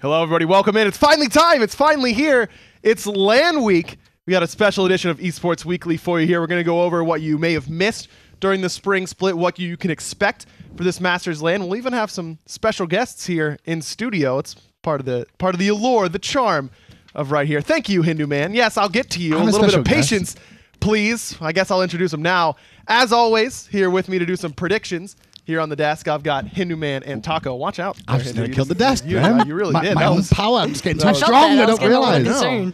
Hello, everybody. Welcome in. It's finally time. It's finally here. It's LAN week. We got a special edition of Esports Weekly for you here. We're going to go over what you may have missed during the spring split, what you can expect for this Masters LAN. We'll even have some special guests here in studio. It's part of the allure, the charm of right here. Thank you, Hindu Man. Yes, I'll get to you. A little bit of patience, please. I guess I'll introduce him now. As always, here with me to do some predictions. Here on the desk, I've got Hindu Man and Taco. Watch out. I just nearly killed the desk, you really did. My own power. I'm just getting too strong. I don't realize.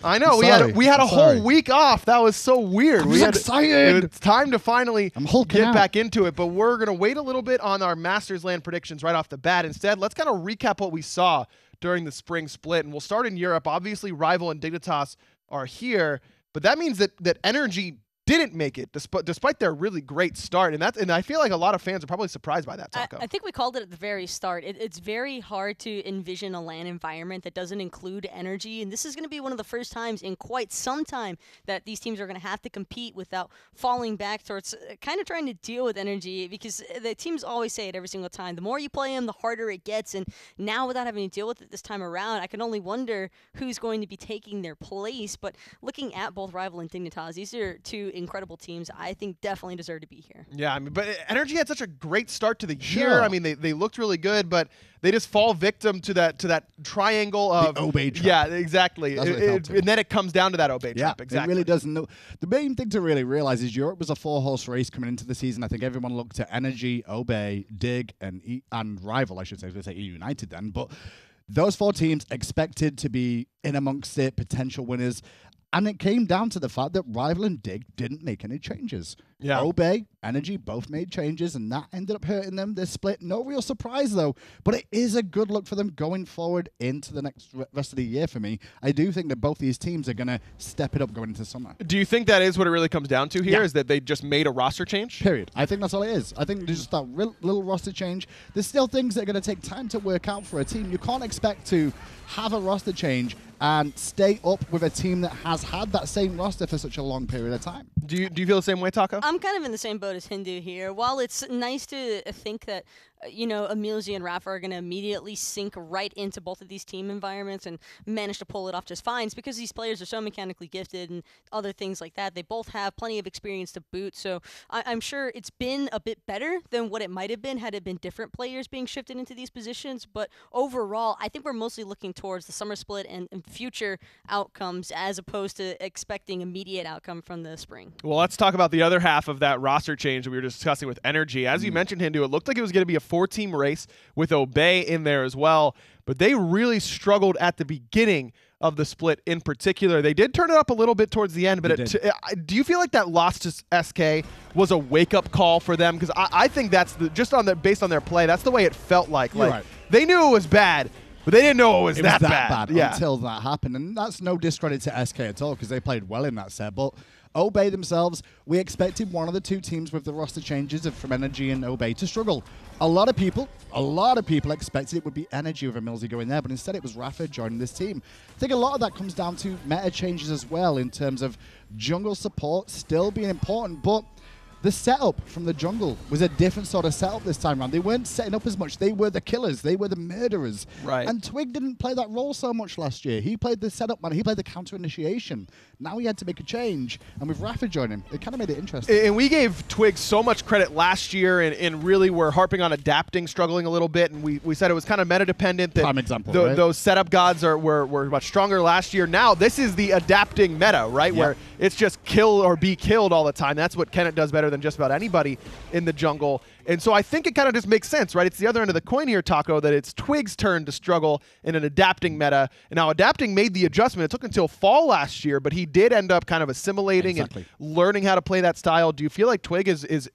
I know. We had a whole week off. That was so weird. I'm excited. It's time to finally get back into it, but we're going to wait a little bit on our Masters LAN predictions right off the bat. Instead, let's kind of recap what we saw during the spring split, and we'll start in Europe. Obviously, Rival and Dignitas are here, but that means that Energy didn't make it despite their really great start, and I feel like a lot of fans are probably surprised by that, Taco. I think we called it at the very start. It's very hard to envision a LAN environment that doesn't include Energy, and this is going to be one of the first times in quite some time that these teams are going to have to compete without falling back towards kind of trying to deal with Energy, because the teams always say it every single time. The more you play them, the harder it gets, and now without having to deal with it this time around, I can only wonder who's going to be taking their place. But looking at both Rival and Dignitas, these are two incredible teams. I think definitely deserve to be here. Yeah, I mean, but Energy had such a great start to the year. I mean, they looked really good, but they just fall victim to that triangle of the Obey trap. Yeah, exactly. And then it comes down to that Obey trap. Exactly. It really doesn't know. The main thing to really realize is Europe was a 4-horse race coming into the season. I think everyone looked at Energy, Obey, Dig, and Rival. I should say E United then, but those 4 teams expected to be in amongst it, potential winners. And it came down to the fact that Rival and Dig didn't make any changes. Yeah. Obey, Energy both made changes, and that ended up hurting them. This split, no real surprise, though. But it is a good look for them going forward into the next rest of the year for me. I do think that both these teams are going to step it up going into summer. Do you think that is what it really comes down to here, is that they just made a roster change? Period. I think that's all it is. I think there's just that little roster change. There's still things that are going to take time to work out for a team. You can't expect to have a roster change and stay up with a team that has had that same roster for such a long period of time. Do you feel the same way, Taco? I'm kind of in the same boat as Hindu here. While it's nice to think that Emilzy and Rafa are going to immediately sink right into both of these team environments and manage to pull it off just fine. It's because these players are so mechanically gifted and other things like that. They both have plenty of experience to boot, so I'm sure it's been a bit better than what it might have been had it been different players being shifted into these positions. But overall, I think we're mostly looking towards the summer split and future outcomes as opposed to expecting immediate outcome from the spring. Well, let's talk about the other half of that roster change that we were discussing with Energy. As you mentioned, Hindu, it looked like it was going to be a 4-team race with Obey in there as well, but they really struggled at the beginning of the split in particular. They did turn it up a little bit towards the end, but do you feel like that loss to SK was a wake-up call for them? Because I think that's based on their play, that's the way it felt like. They knew it was bad, but they didn't know it was that bad. Until that happened. And that's no discredit to SK at all, because they played well in that set. But Obey themselves, we expected one of the 2 teams with the roster changes from Energy and Obey to struggle. A lot of people expected it would be Energy with Emilzy going there, but instead it was Rafa joining this team. I think a lot of that comes down to meta changes as well, in terms of jungle support still being important, but the setup from the jungle was a different sort of setup this time around. They weren't setting up as much. They were the killers. They were the murderers. Right. And Twig didn't play that role so much last year. He played the setup man. He played the counter initiation. Now he had to make a change. And with Rafa joining, it kind of made it interesting. And we gave Twig so much credit last year and really were harping on adapting, struggling a little bit. And we said it was kind of meta-dependent. Prime example, right? Those setup gods were much stronger last year. Now this is the adapting meta, right? Where it's just kill or be killed all the time. That's what Kenneth does better than just about anybody in the jungle. And so I think it kind of just makes sense, right? It's the other end of the coin here, Taco, that it's Twig's turn to struggle in an adapting meta. And now adapting made the adjustment. It took until fall last year, but he did end up kind of assimilating and learning how to play that style. Do you feel like Twig is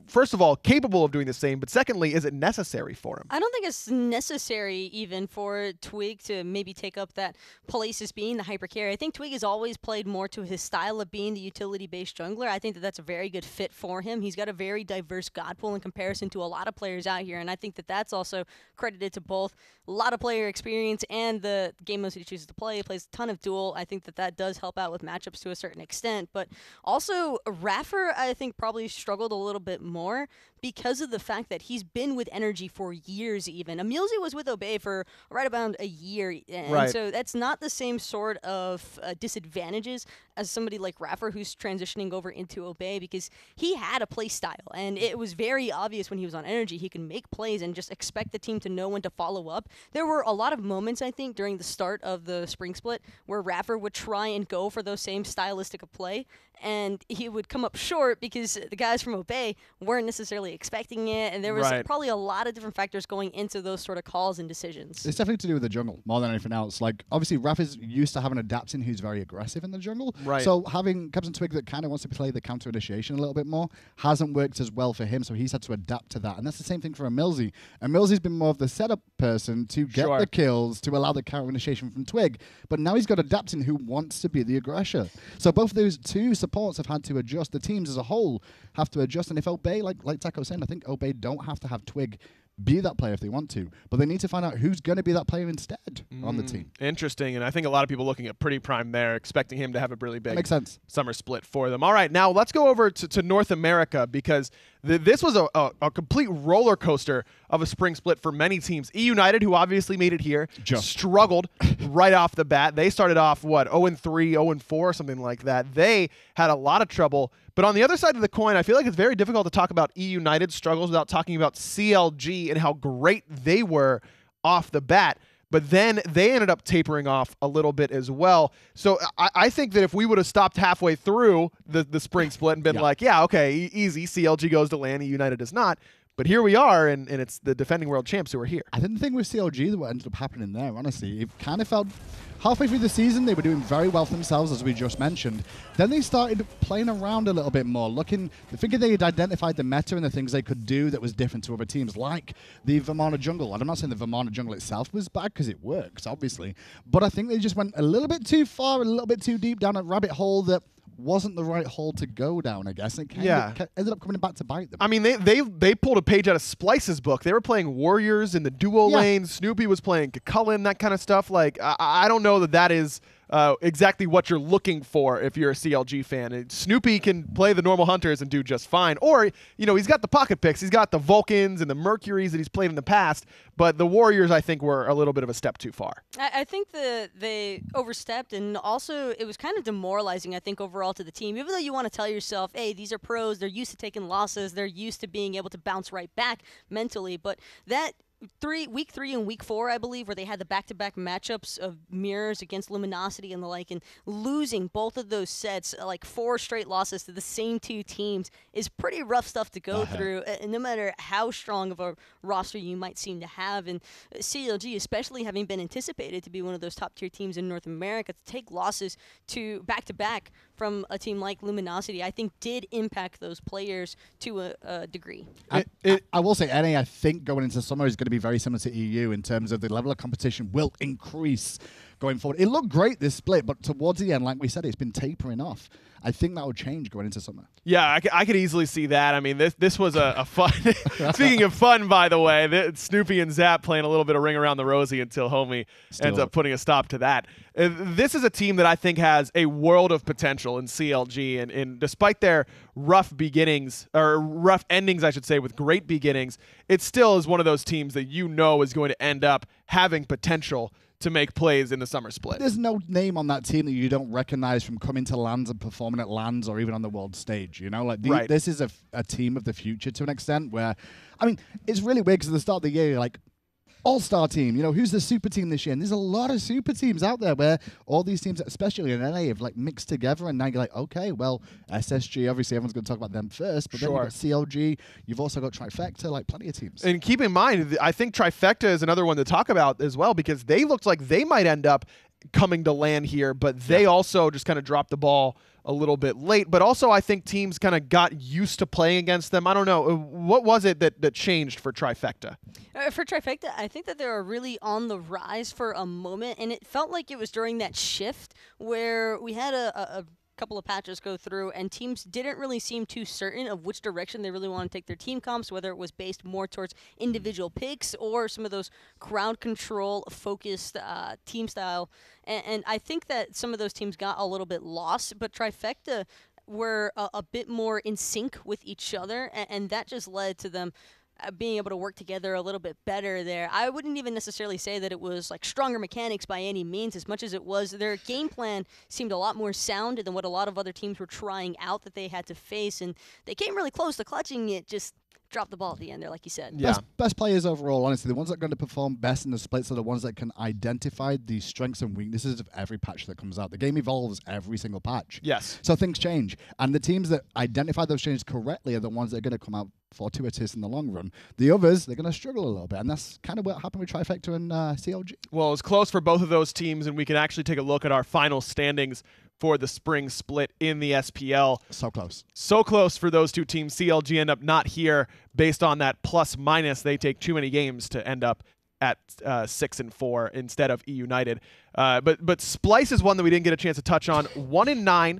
first of all, capable of doing the same, but secondly, is it necessary for him? I don't think it's necessary even for Twig to maybe take up that place as being the hyper carry. I think Twig has always played more to his style of being the utility-based jungler. I think that that's a very good fit for him. He's got a very diverse god pool in comparison comparison to a lot of players out here, and I think that that's also credited to both a lot of player experience and the game modes that he chooses to play. He plays a ton of duel. I think that that does help out with matchups to a certain extent, but also Raffer, I think, probably struggled a little bit more because of the fact that he's been with Energy for years even. Emilzy was with Obey for right about a year, and so that's not the same sort of disadvantages as somebody like Raffer who's transitioning over into Obey, because he had a play style, and it was very obvious when he was on Energy. He could make plays and just expect the team to know when to follow up. There were a lot of moments, I think, during the start of the spring split where Raffer would try and go for those same stylistic of play, and he would come up short because the guys from Obey weren't necessarily expecting it, and there was probably a lot of different factors going into those sort of calls and decisions. It's definitely to do with the jungle more than anything else. Like, obviously, Raffer's used to having an adapting who's very aggressive in the jungle. So having Captain Twig that kind of wants to play the counter initiation a little bit more hasn't worked as well for him, so he's had to adapt to that. And that's the same thing for Emilzy. Emilzy's been more of the setup person to get the kills, to allow the counter initiation from Twig, but now he's got adapting who wants to be the aggressor. So both of those two supports have had to adjust. The teams as a whole have to adjust, and if Obey, like Taco was saying, I think Obey don't have to have Twig be that player if they want to, but they need to find out who's going to be that player instead on the team. Interesting, and I think a lot of people looking at Pretty Prime there, expecting him to have a really big summer split for them. All right, now let's go over to North America, because this was a complete roller coaster of a spring split for many teams. E-United, who obviously made it here, struggled right off the bat. They started off, what, 0-3, 0-4, something like that. They had a lot of trouble. But on the other side of the coin, I feel like it's very difficult to talk about E-United's struggles without talking about CLG and how great they were off the bat. But then they ended up tapering off a little bit as well. So I think that if we would have stopped halfway through the spring split and been like, yeah, okay, easy, CLG goes to LAN, E-United does not. But here we are, and it's the defending world champs who are here. I didn't think with CLG that what ended up happening there, honestly. It kind of felt halfway through the season, they were doing very well for themselves, as we just mentioned. Then they started playing around a little bit more, thinking they had identified the meta and the things they could do that was different to other teams, like the Vamana jungle. And I'm not saying the Vamana jungle itself was bad, because it works, obviously. But I think they just went a little bit too far, a little bit too deep down a rabbit hole that wasn't the right hole to go down, I guess. It kind of ended up coming back to bite them. I mean, they pulled a page out of Splice's book. They were playing Warriors in the duo lane. Snoopy was playing Cullen, that kind of stuff. Like, I don't know that is exactly what you're looking for if you're a CLG fan. Snoopy can play the normal hunters and do just fine. Or, he's got the pocket picks. He's got the Vulcans and the Mercuries that he's played in the past. But the Warriors, I think, were a little bit of a step too far. I think they overstepped, and also it was kind of demoralizing, I think, overall to the team. Even though you want to tell yourself, hey, these are pros, they're used to taking losses, they're used to being able to bounce right back mentally. But that week 3 and week 4, I believe, where they had the back-to-back matchups of mirrors against Luminosity and the like, and losing both of those sets, like 4 straight losses to the same two teams, is pretty rough stuff to go through, no matter how strong of a roster you might seem to have. And CLG, especially having been anticipated to be one of those top-tier teams in North America, to take losses to back-to-back from a team like Luminosity, I think did impact those players to a degree. I will say, NA, I think going into summer is going to be very similar to EU in terms of the level of competition will increase going forward. It looked great, this split, but towards the end, like we said, it's been tapering off. I think that will change going into summer. Yeah, I could easily see that. I mean, this was a fun... Speaking of fun, by the way, Snoopy and Zap playing a little bit of Ring Around the Rosie until Homie ends up putting a stop to that. This is a team that I think has a world of potential in CLG, and despite their rough beginnings, or rough endings, I should say, with great beginnings, it still is one of those teams that is going to end up having potential to make plays in the summer split. There's no name on that team that you don't recognize from coming to LANs and performing at LANs or even on the world stage. This is a team of the future to an extent where, I mean, it's really weird because at the start of the year, you're like, all-star team, who's the super team this year? And there's a lot of super teams out there where all these teams, especially in LA, have mixed together, and now you're like, okay, well, SSG, obviously everyone's going to talk about them first, but then you've got CLG, you've also got Trifecta, plenty of teams. And keep in mind, I think Trifecta is another one to talk about as well, because they looked like they might end up coming to LAN here, but they also just kind of dropped the ball a little bit late. But also I think teams kind of got used to playing against them. I don't know. What was it that changed for Trifecta? For Trifecta, I think that they were really on the rise for a moment, and it felt like it was during that shift where we had a couple of patches go through, and teams didn't really seem too certain of which direction they really want to take their team comps, whether it was based more towards individual picks or some of those crowd control focused team style. And I think that some of those teams got a little bit lost, but Trifecta were a bit more in sync with each other, and that just led to them being able to work together a little bit better there. I wouldn't even necessarily say that it was like stronger mechanics by any means, as much as it was their game plan seemed a lot more sound than what a lot of other teams were trying out that they had to face, and they came really close to clutching it, just dropped the ball at the end there, like you said. Yeah. Best players overall, honestly. The ones that are going to perform best in the splits are the ones that can identify the strengths and weaknesses of every patch that comes out. The game evolves every single patch. Yes. So things change. And the teams that identify those changes correctly are the ones that are going to come out fortuitous in the long run. The others, they're going to struggle a little bit. And that's kind of what happened with Trifecta and CLG. Well, it was close for both of those teams, and we can actually take a look at our final standings for the spring split in the SPL. So close. So close for those two teams. CLG end up not here based on that plus minus. They take too many games to end up at 6-4 instead of E United. But Splice is one that we didn't get a chance to touch on. 1-9,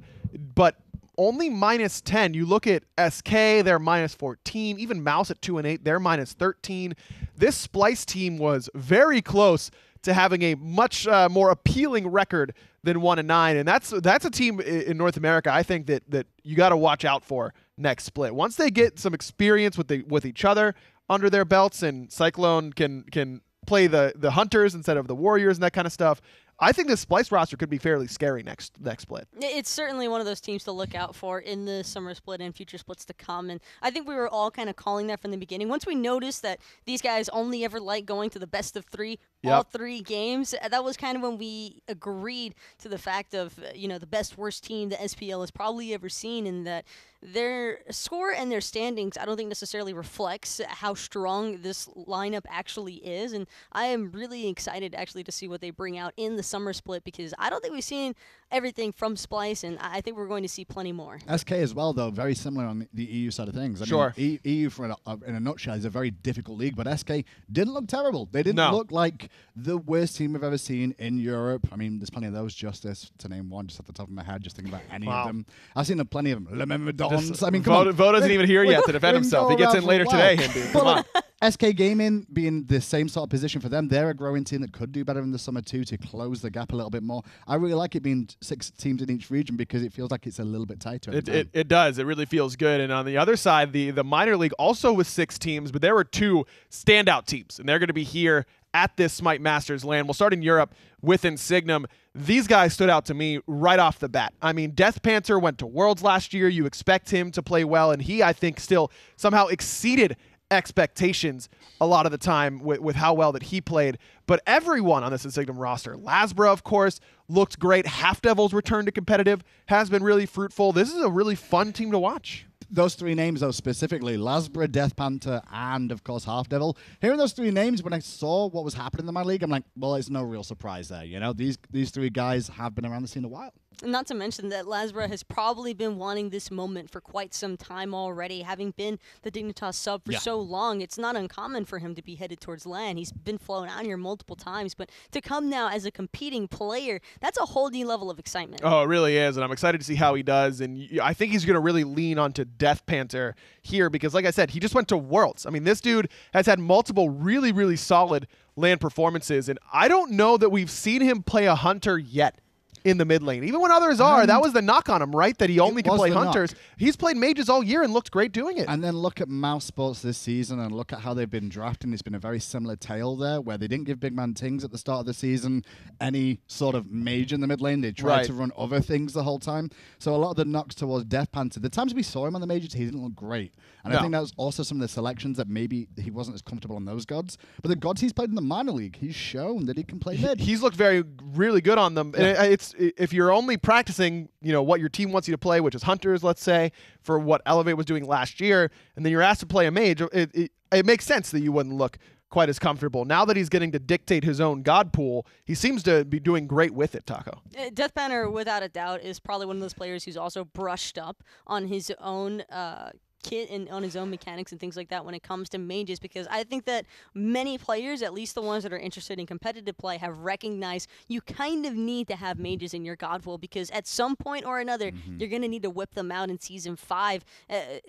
but only -10. You look at SK, they're -14. Even Mouse at 2-8, they're -13. This Splice team was very close to having a much more appealing record than 1-9, and that's a team in North America I think that you got to watch out for next split. Once they get some experience with each other under their belts, and Cyclone can play the Hunters instead of the Warriors and that kind of stuff, I think the Splice roster could be fairly scary next split. It's certainly one of those teams to look out for in the summer split and future splits to come. And I think we were all kind of calling that from the beginning. Once we noticed that these guys only ever like going to the best of three, all three games, that was kind of when we agreed to the fact of, the best worst team the SPL has probably ever seen, and that their score and their standings I don't think necessarily reflects how strong this lineup actually is. And I am really excited actually to see what they bring out in the summer split, because I don't think we've seen everything from Splice, and I think we're going to see plenty more. SK as well, though, very similar on the EU side of things. I mean, EU, in a nutshell, is a very difficult league, but SK didn't look terrible. They didn't look like the worst team we've ever seen in Europe. I mean, there's plenty of those, Justice, to name one, just off the top of my head, just thinking about any of them. I've seen plenty of them. I mean, come on. Vote isn't even here yet to defend himself. He gets in later today, Hindu. Come on. SK Gaming being the same sort of position for them, they're a growing team that could do better in the summer too, to close the gap a little bit more. I really like it being 6 teams in each region, because it feels like it's a little bit tighter. It does. It really feels good. And on the other side, the minor league also with 6 teams, but there were 2 standout teams, and they're going to be here at this SMITE Masters land. We'll start in Europe with Insignum. These guys stood out to me right off the bat. I mean, Death Panther went to Worlds last year. You expect him to play well, and he, I think, still somehow exceeded expectations a lot of the time with how well that he played. But everyone on this Insignum roster, Lasbra, of course, looked great. Half Devil's return to competitive has been really fruitful. This is a really fun team to watch. Those 3 names, though, specifically, Lasbra, Death Panther, and, of course, Half Devil. Hearing those 3 names, when I saw what was happening in my league, I'm like, well, it's no real surprise there. These 3 guys have been around the scene a while. Not to mention that Lasbra has probably been wanting this moment for quite some time already, having been the Dignitas sub for so long. It's not uncommon for him to be headed towards LAN. He's been flown out here multiple times, but to come now as a competing player, that's a whole new level of excitement. Oh, it really is, and I'm excited to see how he does, and I think he's going to really lean onto Death Panther here, because like I said, he just went to Worlds. I mean, this dude has had multiple really, really solid LAN performances, and I don't know that we've seen him play a Hunter yet in the mid lane. Even when others are, that was the knock on him, right? That he only can play Hunters. Knock. He's played mages all year and looked great doing it. And then look at Mouse Sports this season and look at how they've been drafting. It's been a very similar tale there, where they didn't give Big Man Tings at the start of the season any sort of mage in the mid lane. They tried to run other things the whole time. So a lot of the knocks towards Death Panther, the times we saw him on the majors, he didn't look great. And I think that was also some of the selections that maybe he wasn't as comfortable on those gods. But the gods he's played in the minor league, he's shown that he can play mid. He's looked really good on them. Yeah. And it's if you're only practicing, what your team wants you to play, which is Hunters, let's say, for what Elevate was doing last year, and then you're asked to play a mage, it makes sense that you wouldn't look quite as comfortable. Now that he's getting to dictate his own god pool, he seems to be doing great with it, Taco. Death Panther, without a doubt, is probably one of those players who's also brushed up on his own kit and on his own mechanics and things like that when it comes to mages, because I think that many players, at least the ones that are interested in competitive play, have recognized you kind of need to have mages in your god pool, because at some point or another you're going to need to whip them out in Season 5.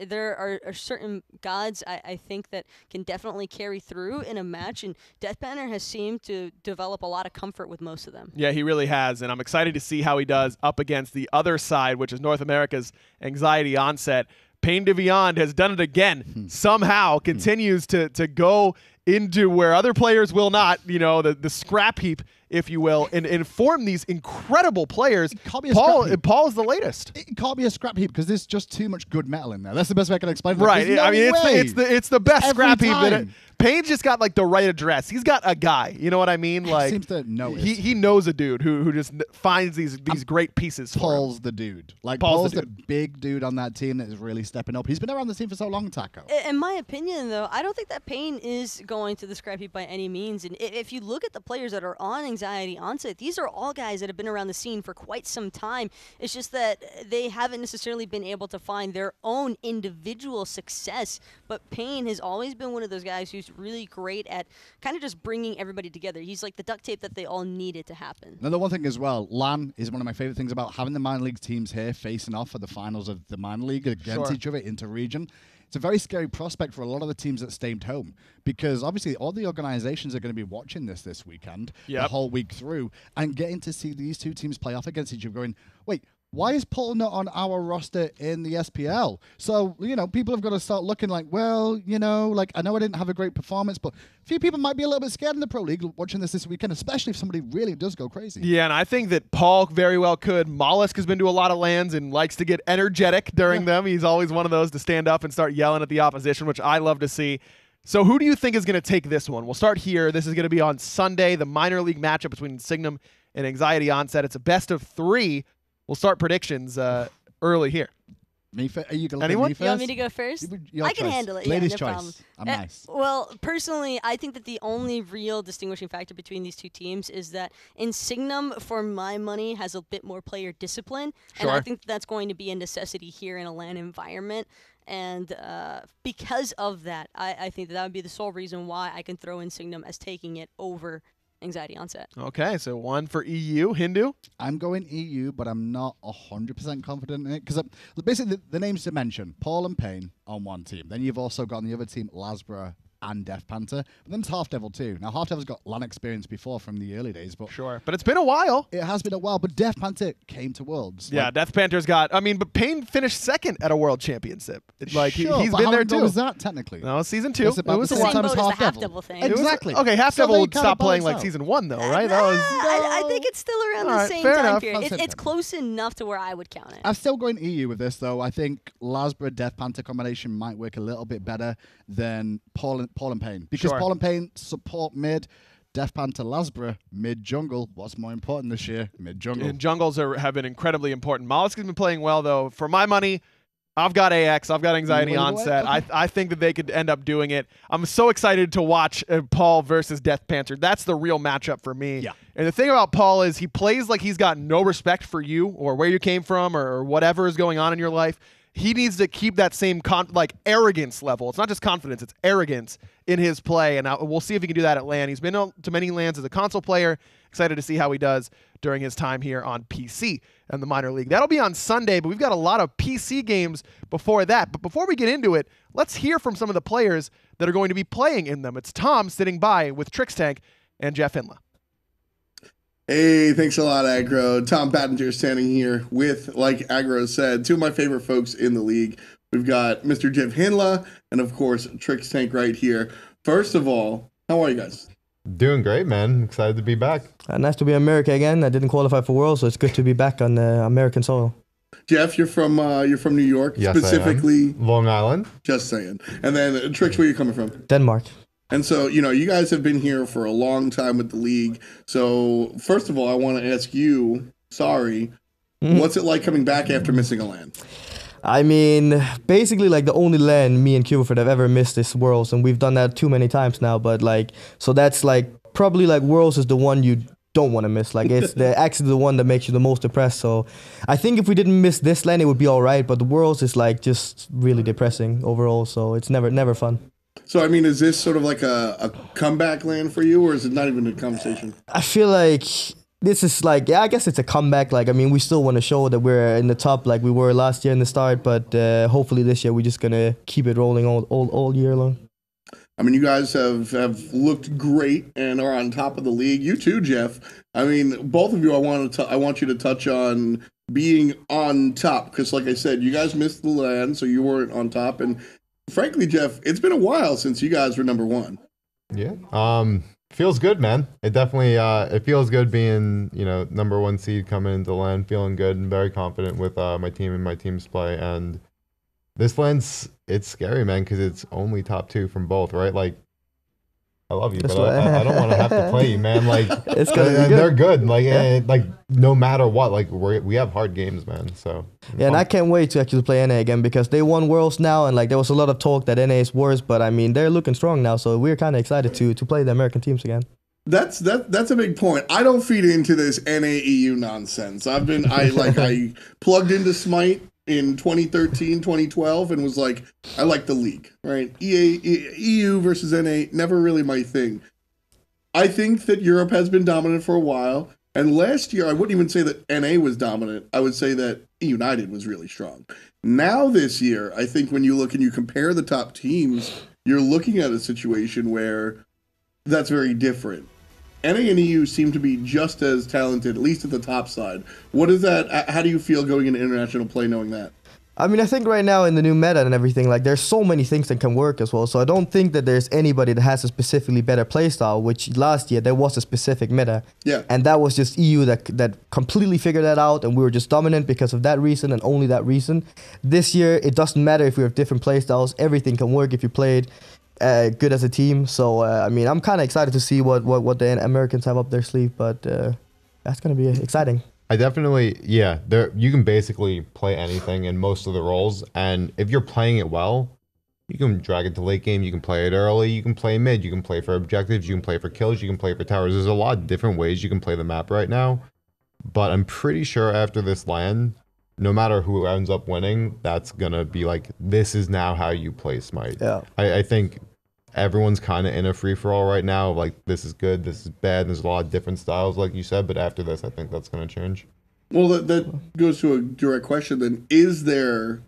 There are certain gods I think that can definitely carry through in a match, and Death Banner has seemed to develop a lot of comfort with most of them. Yeah, he really has, and I'm excited to see how he does up against the other side, which is North America's Anxiety Onset. Pain to Beyond has done it again. Somehow continues to go into where other players will not, the scrap heap, if you will, and form these incredible players. Paul is the latest. It can't be a scrap heap because there's just too much good metal in there. That's the best way I can explain it. Right. No it's the best Every scrap heap. time. Payne's just got like the right address. He's got a guy. You know what I mean? Like seems to know it. He knows a dude who just finds these great pieces. Paul's the dude. Like Paul's the big dude on that team that is really stepping up. He's been around the team for so long, Taco. In my opinion, though, I don't think that Payne is going to the scrap heap by any means. And if you look at the players that are on Anxiety Onset, these are all guys that have been around the scene for quite some time. It's just that they haven't necessarily been able to find their own individual success. But Payne has always been one of those guys who's really great at kind of just bringing everybody together. He's like the duct tape that they all needed to happen. Another one thing as well, LAN is one of my favorite things about having the minor league teams here facing off for the finals of the minor league against each other inter-region. It's a very scary prospect for a lot of the teams that stayed home, because obviously all the organizations are going to be watching this weekend, the whole week through, and getting to see these two teams play off against each other going, wait, why is Paul not on our roster in the SPL? So, people have got to start looking like, well, like, I know I didn't have a great performance, but a few people might be a little bit scared in the Pro League watching this weekend, especially if somebody really does go crazy. Yeah, and I think that Paul very well could. Mollusk has been to a lot of lands and likes to get energetic during them. He's always one of those to stand up and start yelling at the opposition, which I love to see. So who do you think is going to take this one? We'll start here. This is going to be on Sunday, the minor league matchup between Signum and Anxiety Onset. It's a best of 3. We'll start predictions early here. Are you going to Anyone? me first? You want me to go first? I can handle it. Ladies' no choice. problem. I'm nice. Well, personally, I think that the only real distinguishing factor between these two teams is that Insignum, for my money, has a bit more player discipline. Sure. And I think that's going to be a necessity here in a LAN environment. And because of that, I think that would be the sole reason why I can throw Insignum as taking it over Anxiety Onset. Okay, so 1 for EU. Hindu? I'm going EU, but I'm not 100% confident in it. Because basically, the names to mention, Paul and Payne on one team. Then you've also got on the other team, Lasbra and Death Panther. But then it's Half Devil too. Now, Half Devil's got LAN experience before from the early days. But Sure, but it's been a while. It has been a while, but Death Panther came to Worlds. Yeah, Death Panther's got, but Payne finished 2nd at a World Championship. He's but been how there long too. ago was that, technically? No, Season 2. It's about It was the a same while. time as Same boat as Half the Half Devil. Devil thing. Exactly. Okay, Half So Devil they would kinda stop playing balance like out. Season 1 though, right? That was I think it's still around the Alright, same fair time enough. period. That's It's close enough to where I would count it. I'm still going EU with this, though. I think Lasbra Death Panther combination might work a little bit better than Paul and Payne. Because Sure. Paul and Payne support mid, Death Panther Lasbra mid jungle. What's more important this year? Mid jungle. And jungles have been incredibly important. Mollusk has been playing well though. For my money, I've got AX. I've got Anxiety Onset. I think that they could end up doing it. I'm so excited to watch Paul versus Death Panther. That's the real matchup for me. Yeah. And the thing about Paul is he plays like he's got no respect for you or where you came from or whatever is going on in your life. He needs to keep that same arrogance level. It's not just confidence, it's arrogance in his play. And we'll see if he can do that at LAN. He's been to many LANs as a console player. Excited to see how he does during his time here on PC and the minor league. That'll be on Sunday, but we've got a lot of PC games before that. But before we get into it, let's hear from some of the players that are going to be playing in them. It's Tom sitting by with Trixtank and Jeff Hinla. Hey, thanks a lot, Aggro. Tom Pattinger standing here with, like Aggro said, 2 of my favorite folks in the league. We've got Mr. Jeff Hinla and, of course, Trixtank right here. First of all, how are you guys? Doing great, man. Excited to be back. Nice to be in America again. I didn't qualify for Worlds, so it's good to be back on American soil. Jeff, you're from New York, Yes, specifically I am. Long Island. Just saying. And then Trix, where are you coming from? Denmark. And so, you guys have been here for a long time with the league. So, first of all, I want to ask you, what's it like coming back after missing a LAN? I mean, basically, the only LAN me and Cuberford have ever missed is Worlds, and we've done that too many times now. But so that's probably Worlds is the one you don't want to miss. Like it's actually the one that makes you the most depressed. So I think if we didn't miss this LAN, it would be all right. But the Worlds is like just really depressing overall. So it's never fun. So, I mean, is this sort of like a comeback LAN for you, or is it not even a conversation? I feel like this is like, yeah, I guess it's a comeback. Like, I mean, we still want to show that we're in the top like we were last year in the start, but hopefully this year we're just going to keep it rolling all year long. I mean, you guys have looked great and are on top of the league. You too, Jeff. I mean, both of you, I want you to touch on being on top, because like I said, you guys missed the LAN, so you weren't on top. And frankly, Jeff, it's been a while since you guys were number one. Yeah. Feels good, man. It definitely it feels good being, number one seed coming into LAN, feeling good and very confident with my team and my team's play. And this LAN's, it's scary, man, because it's only top 2 from both, right? Like, I love you, but I don't want to have to play you, man. Like, it's gonna be good. They're good. Like, like no matter what, like we have hard games, man. So yeah, and I can't wait to actually play NA again, because they won Worlds now, and like there was a lot of talk that NA is worse, but I mean they're looking strong now, so we're kind of excited to play the American teams again. That's a big point. I don't feed into this NAEU nonsense. I plugged into SMITE in 2013, 2012, and was like, I like the league, right? EU versus NA, never really my thing. I think that Europe has been dominant for a while, and last year I wouldn't even say that NA was dominant. I would say that United was really strong. Now this year, I think when you look and you compare the top teams, you're looking at a situation where that's very different. NA and EU seem to be just as talented, at least at the top side. What is that? How do you feel going into international play knowing that? I mean, I think right now in the new meta and everything, like there's so many things that can work as well. So I don't think that there's anybody that has a specifically better playstyle, which last year there was a specific meta. Yeah. And that was just EU that completely figured that out, and we were just dominant because of that reason and only that reason. This year, it doesn't matter if we have different playstyles. Everything can work if you played good as a team. So I mean, I'm kind of excited to see what the Americans have up their sleeve, but that's gonna be exciting. I definitely, yeah, you can basically play anything in most of the roles, and if you're playing it well, you can drag it to late game, you can play it early, you can play mid, you can play for objectives, you can play for kills, you can play for towers. There's a lot of different ways you can play the map right now, but I'm pretty sure after this LAN, no matter who ends up winning, that's gonna be like, this is now how you play SMITE. Yeah. I think everyone's kind of in a free-for-all right now. Like, this is good, this is bad. There's a lot of different styles, like you said, but after this, I think that's going to change. Well, that goes to a direct question then. Is there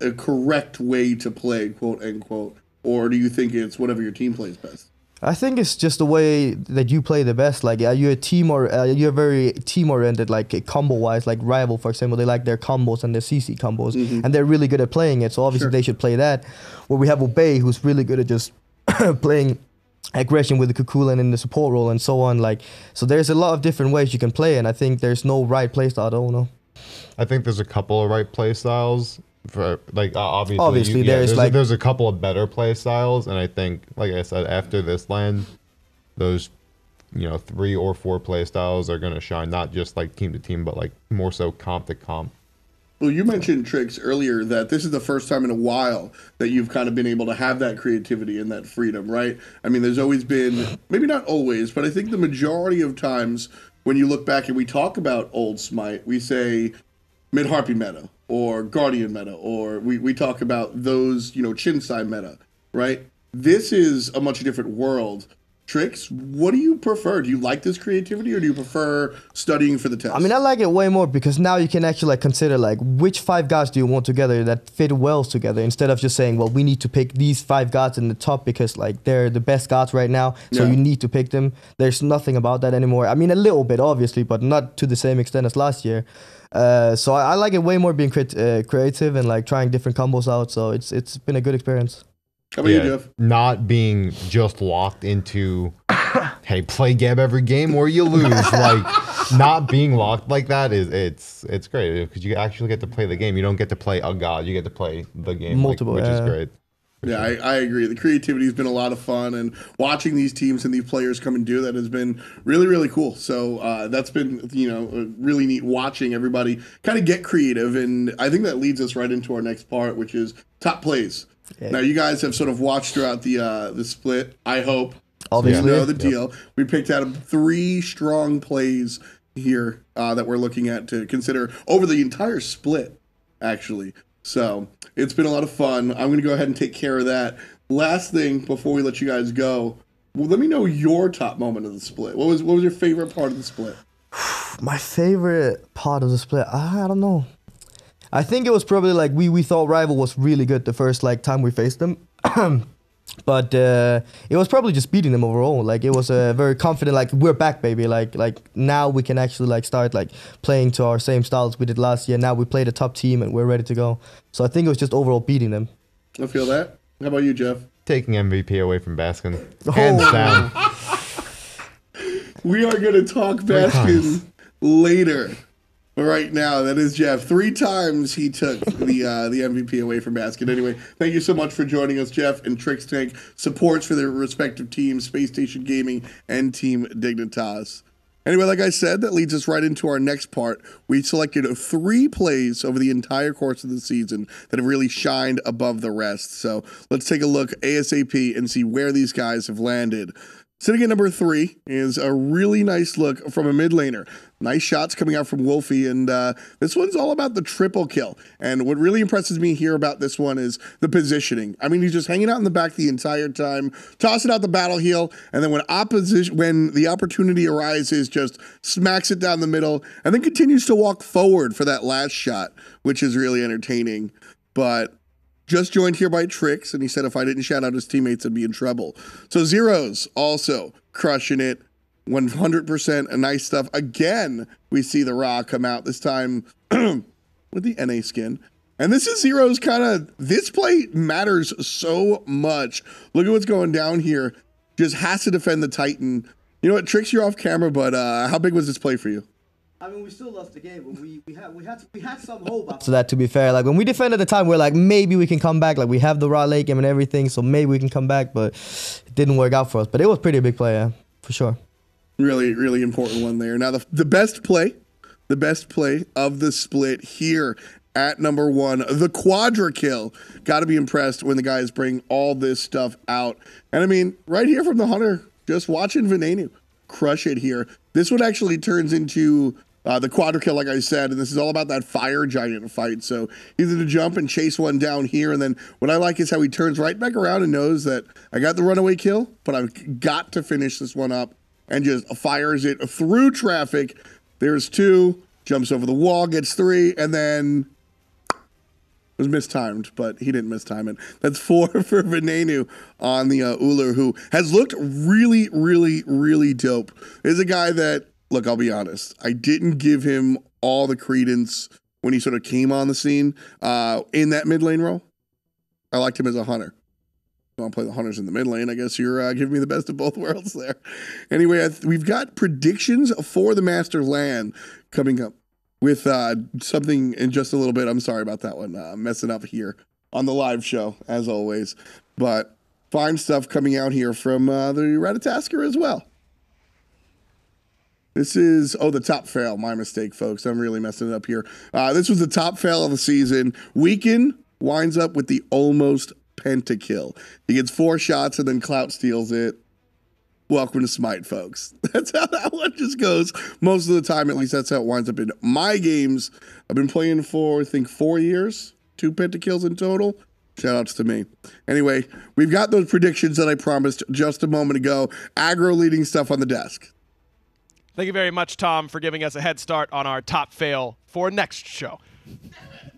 a correct way to play, quote, unquote, or do you think it's whatever your team plays best? I think it's just the way that you play the best. Like, are you a team or you're very team-oriented, like combo-wise, like Rival, for example. They like their combos and their CC combos, and they're really good at playing it, so obviously they should play that. Where we have Obey, who's really good at just playing aggression with the Kukulan in the support role and so on. Like, so there's a lot of different ways you can play, and I think there's no right playstyle. I don't know. I think there's a couple of right playstyles for, like, obviously there's a couple of better playstyles, and I think, like I said, after this LAN, those 3 or 4 playstyles are gonna shine, not just like team to team, but like more so comp to comp. Well, you mentioned, Trix, earlier that this is the first time in a while that you've kind of been able to have that creativity and that freedom, right? I mean, there's always been, maybe not always, but I think the majority of times when you look back and we talk about old SMITE, we say mid-harpy meta or guardian meta, or we talk about those, Chinsai meta, right? This is a much different world. Trix, what do you prefer? Do you like this creativity, or do you prefer studying for the test? I mean, I like it way more because now you can actually consider which 5 guards do you want together that fit well together, instead of just saying, well, we need to pick these 5 guards in the top because they're the best guards right now, so you need to pick them. There's nothing about that anymore. I mean, a little bit obviously, but not to the same extent as last year. So I like it way more being creative and trying different combos out. So it's been a good experience. How about you, Jeff? Not being just locked into, hey, play Gab every game or you lose. Not being locked like that it's great because you actually get to play the game. You don't get to play a god. You get to play the game, multiple, which is great. Yeah, I agree. The creativity has been a lot of fun, and watching these teams and these players come and do that has been really, really cool. So that's been, really neat watching everybody kind of get creative, and I think that leads us right into our next part, which is top plays. Yeah. Now, you guys have sort of watched throughout the split, I hope. Obviously. So you know the deal. We picked out 3 strong plays here that we're looking at to consider over the entire split, actually. So it's been a lot of fun. I'm going to go ahead and take care of that. Last thing before we let you guys go, well, let me know your top moment of the split. What was your favorite part of the split? My favorite part of the split, I don't know. I think it was probably like we thought Rival was really good the first like time we faced them. But it was probably just beating them overall. Like it was very confident. Like we're back, baby. Like now we can actually like start like playing to our same styles we did last year. Now we played a top team and we're ready to go. So I think it was just overall beating them. I feel that. How about you, Jeff? Taking MVP away from Baskin. Hands down. We are going to talk Baskin later. But right now, that is Jeff. 3 times he took the MVP away from Baskin. Anyway, thank you so much for joining us, Jeff and Trix Tank. Supports for their respective teams, Space Station Gaming and Team Dignitas. Anyway, like I said, that leads us right into our next part. We selected 3 plays over the entire course of the season that have really shined above the rest. So let's take a look ASAP and see where these guys have landed. Sitting at number 3 is a really nice look from a mid laner. Nice shots coming out from Wolfie, and this one's all about the triple kill. And what really impresses me here about this one is the positioning. I mean, he's just hanging out in the back the entire time, tossing out the battle heal, and then when the opportunity arises, just smacks it down the middle, and then continues to walk forward for that last shot, which is really entertaining. But just joined here by Trix, and he said if I didn't shout out his teammates, I'd be in trouble. So Zeros also crushing it. 100% nice stuff. Again, we see the Raw come out, this time with the NA skin. And this is Zero's this play matters so much. Look at what's going down here. Just has to defend the Titan. You know what, Trix, you're off camera, but how big was this play for you? I mean, we still lost the game, but we had some hope after that, to be fair. Like, when we defended the time, we're like, maybe we can come back. Like, we have the Raw late game and everything, so maybe we can come back, but it didn't work out for us. But it was pretty big play, yeah, for sure. Really, really important one there. Now, the best play of the split here at number 1, the quadra kill. Got to be impressed when the guys bring all this stuff out. And I mean, right here from the Hunter, just watching Venenu crush it here. This one actually turns into the quadra kill, like I said, and this is all about that fire giant fight. So either to jump and chase one down here, and then what I like is how he turns right back around and knows that I got the runaway kill, but I've got to finish this one up, and just fires it through traffic. There's 2, jumps over the wall, gets 3, and then was mistimed, but he didn't mistime it. That's 4 for Venenu on the Uller, who has looked really, really, really dope. This is a guy that, look, I'll be honest, I didn't give him all the credence when he sort of came on the scene in that mid lane role. I liked him as a hunter. I want to play the hunters in the mid lane. I guess you're giving me the best of both worlds there. Anyway, we've got predictions for the Master LAN coming up with something in just a little bit. I'm sorry about that one. Messing up here on the live show, as always. But fine stuff coming out here from the Ratatasker as well. This is, the top fail. My mistake, folks. I'm really messing it up here. This was the top fail of the season. Weekend winds up with the almost pentakill. He gets 4 shots and then Clout steals it. Welcome to SMITE, folks. That's how that one just goes most of the time. At least that's how it winds up in my games. I've been playing for, I think, 4 years. 2 pentakills in total. Shout outs to me. Anyway, we've got those predictions that I promised just a moment ago. Aggro leading stuff on the desk. Thank you very much, Tom, for giving us a head start on our top fail for next show.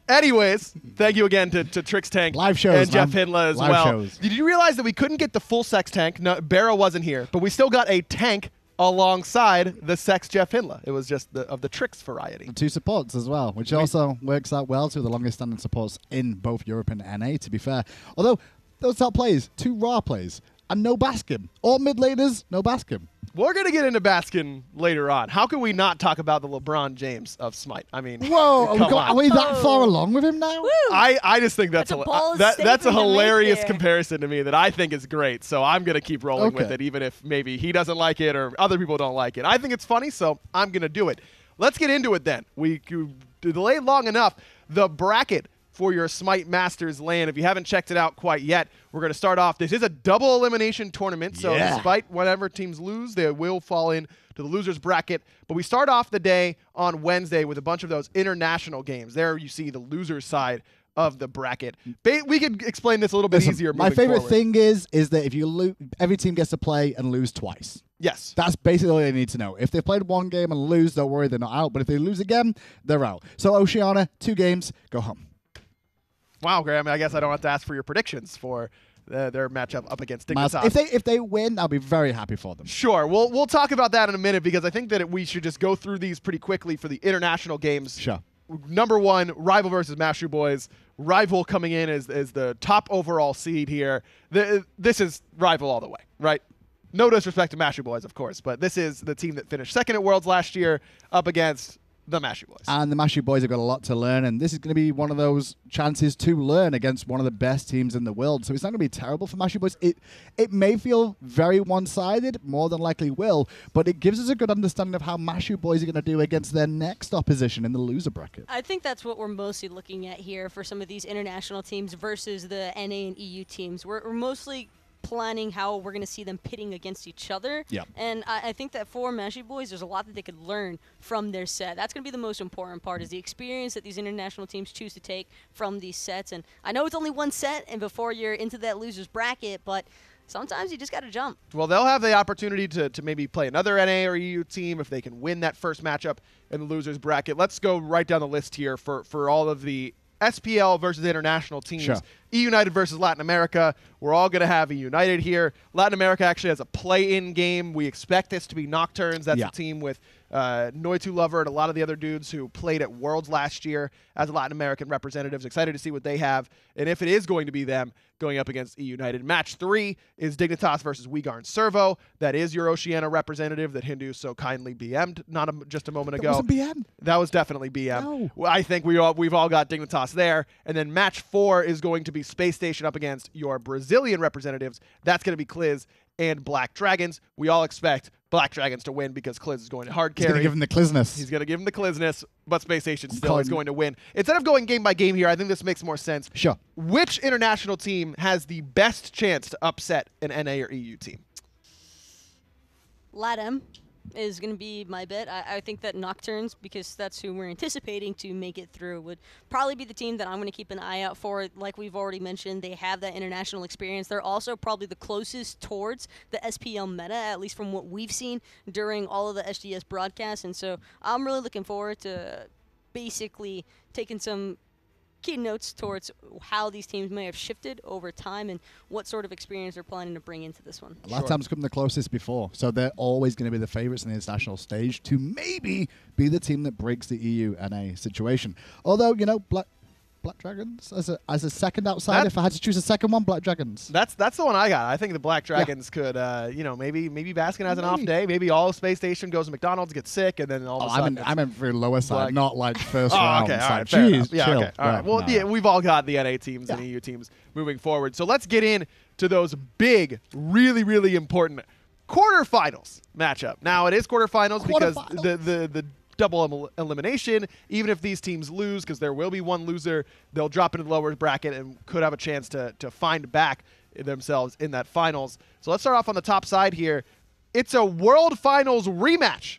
Anyways, thank you again to Trix Tank Live shows, and Jeff Hindla as Live well. shows. Did you realize that we couldn't get the full sex tank? No, Barrow wasn't here, but we still got a tank alongside the sex Jeff Hindla. It was just of the Trix variety. 2 supports as well, which also works out well. 2 of the longest standing supports in both Europe and NA, to be fair. Although, those top players, 2 raw plays, and no Baskin. All mid laners, no Baskin. We're going to get into Baskin later on. How can we not talk about the LeBron James of SMITE? I mean, whoa, come are we that far along with him now? Woo. I just think that's That's a a hilarious there. comparison to me that I think is great. So I'm going to keep rolling with Okay. it, even if maybe he doesn't like it or other people don't like it. I think it's funny, so I'm going to do it. Let's get into it then. We delayed long enough. The bracket for your SMITE Masters LAN. If you haven't checked it out quite yet, we're going to start off. This is a double elimination tournament, so despite whatever teams lose, they will fall in to the losers bracket. But we start off the day on Wednesday with a bunch of those international games. There you see the losers side of the bracket. We could explain this a little bit easier. My favorite forward. thing is that if you lose, every team gets to play and lose twice. Yes. That's basically all you need to know. If they've played one game and lose, don't worry, they're not out. But if they lose again, they're out. So Oceania, 2 games, go home. Wow, Graham, I guess I don't have to ask for your predictions for their matchup up against Dignitas. If they win, I'll be very happy for them. Sure. We'll talk about that in a minute because I think that we should just go through these pretty quickly for the international games. Sure. Number 1, Rival versus Mashu Boys. Rival coming in as the top overall seed here. This is Rival all the way, right? No disrespect to Mashu Boys, of course, but this is the team that finished second at Worlds last year up against the Mashu Boys. And the Mashu Boys have got a lot to learn, and this is going to be one of those chances to learn against one of the best teams in the world. So it's not going to be terrible for Mashu Boys. It may feel very one-sided, more than likely will, but it gives us a good understanding of how Mashu Boys are going to do against their next opposition in the loser bracket. I think that's what we're mostly looking at here for some of these international teams versus the NA and EU teams. We're mostly planning how we're going to see them pitting against each other. Yep. And I think that for Mashy Boys, there's a lot that they could learn from their set. That's going to be the most important part, is the experience that these international teams choose to take from these sets. And I know it's only one set and before you're into that loser's bracket, but sometimes you just got to jump. Well, they'll have the opportunity to maybe play another NA or EU team if they can win that first matchup in the losers bracket. Let's go right down the list here for all of the SPL versus international teams. Sure. E-United versus Latin America. We're all going to have E-United here. Latin America actually has a play-in game. We expect this to be Nocturnes. That's a team with Noitu Lover and a lot of the other dudes who played at Worlds last year as Latin American representatives. Excited to see what they have. And if it is going to be them going up against E-United. Match 3 is Dignitas versus Uyghur and Servo. That is your Oceania representative that Hindu so kindly BM'd just a moment ago. That wasn't BM. That was definitely BM. No. Well, I think we've all got Dignitas there. And then match 4 is going to be Space Station up against your Brazilian representatives. That's going to be Kliz and Black Dragons. We all expect Black Dragons to win because Kliz is going to hard carry. He's going to give him the Klizness. He's going to give him the Klizness, but Space Station still is going to win. Instead of going game by game here, I think this makes more sense. Sure. Which international team has the best chance to upset an NA or EU team? LATAM is going to be my bet. I think that Nocturnes, because that's who we're anticipating to make it through, would probably be the team that I'm going to keep an eye out for. Like we've already mentioned, they have that international experience. They're also probably the closest towards the SPL meta, at least from what we've seen during all of the SDS broadcasts. And so I'm really looking forward to basically taking some key notes towards how these teams may have shifted over time and what sort of experience they're planning to bring into this one. LATAM's come the closest before, so they're always going to be the favorites in the international stage to maybe be the team that breaks the EU NA situation. Although, you know, Black Dragons as a second outside, if I had to choose a second one, Black Dragons. That's the one I got. I think the Black Dragons could, maybe Baskin has an off day. Maybe all Space Station goes to McDonald's, gets sick, and then all of a sudden. I meant for lower side, not like first round. Okay, all side. right, fair enough. Jeez, Yeah, chill. okay, all right. Well, no. we've all got the NA teams and EU teams moving forward. So let's get into those big, really, really important quarterfinals matchup. Now it is quarterfinals because the double elimination, even if these teams lose, because there will be one loser, they'll drop into the lower bracket and could have a chance to find back themselves in that finals. So let's start off on the top side here. It's a World Finals rematch.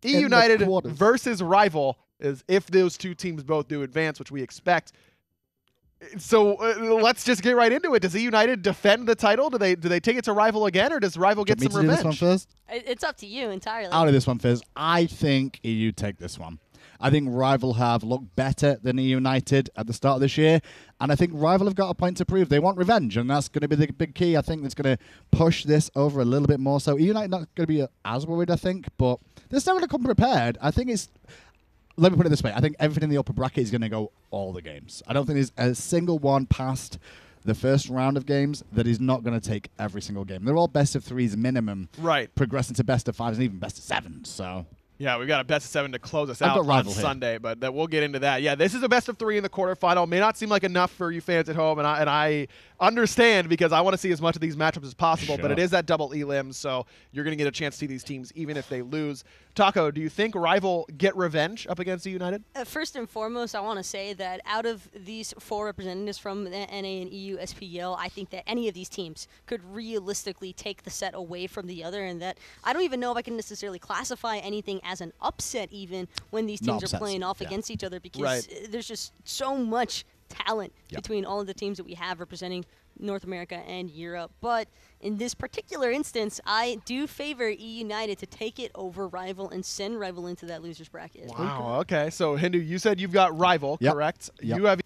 E-United versus Rival, is if those two teams both do advance, which we expect. So let's just get right into it. Does E-United defend the title? Do they take it to Rival again, or does Rival get some revenge? Do this one first? It's up to you entirely. I'll do this one first. I think EU take this one. I think Rival have looked better than E-United at the start of this year, and I think Rival have got a point to prove. They want revenge, and that's going to be the big key. I think that's going to push this over a little bit more. So E-United not going to be as worried, I think, but they're still going to come prepared. I think it's... Let me put it this way. I think everything in the upper bracket is going to go all the games. I don't think there's a single one past the first round of games that is not going to take every single game. They're all best of threes minimum. Right. Progressing to best of fives and even best of sevens. So... Yeah, we've got a best of 7 to close us out on Sunday, but we'll get into that. Yeah, this is a best of 3 in the quarterfinal. May not seem like enough for you fans at home, and I understand because I want to see as much of these matchups as possible, but it is that double elim, so you're going to get a chance to see these teams even if they lose. Taco, do you think Rival get revenge up against United? First and foremost, I want to say that out of these 4 representatives from the NA and EU SPL, I think that any of these teams could realistically take the set away from the other, and that I don't even know if I can necessarily classify anything as an upset even when these teams are playing off against each other, because there's just so much talent between all of the teams that we have representing North America and Europe. But in this particular instance, I do favor E United to take it over Rival and send Rival into that losers bracket. Wow, okay. So, Hindu, you said you've got Rival, correct? Yep. You have.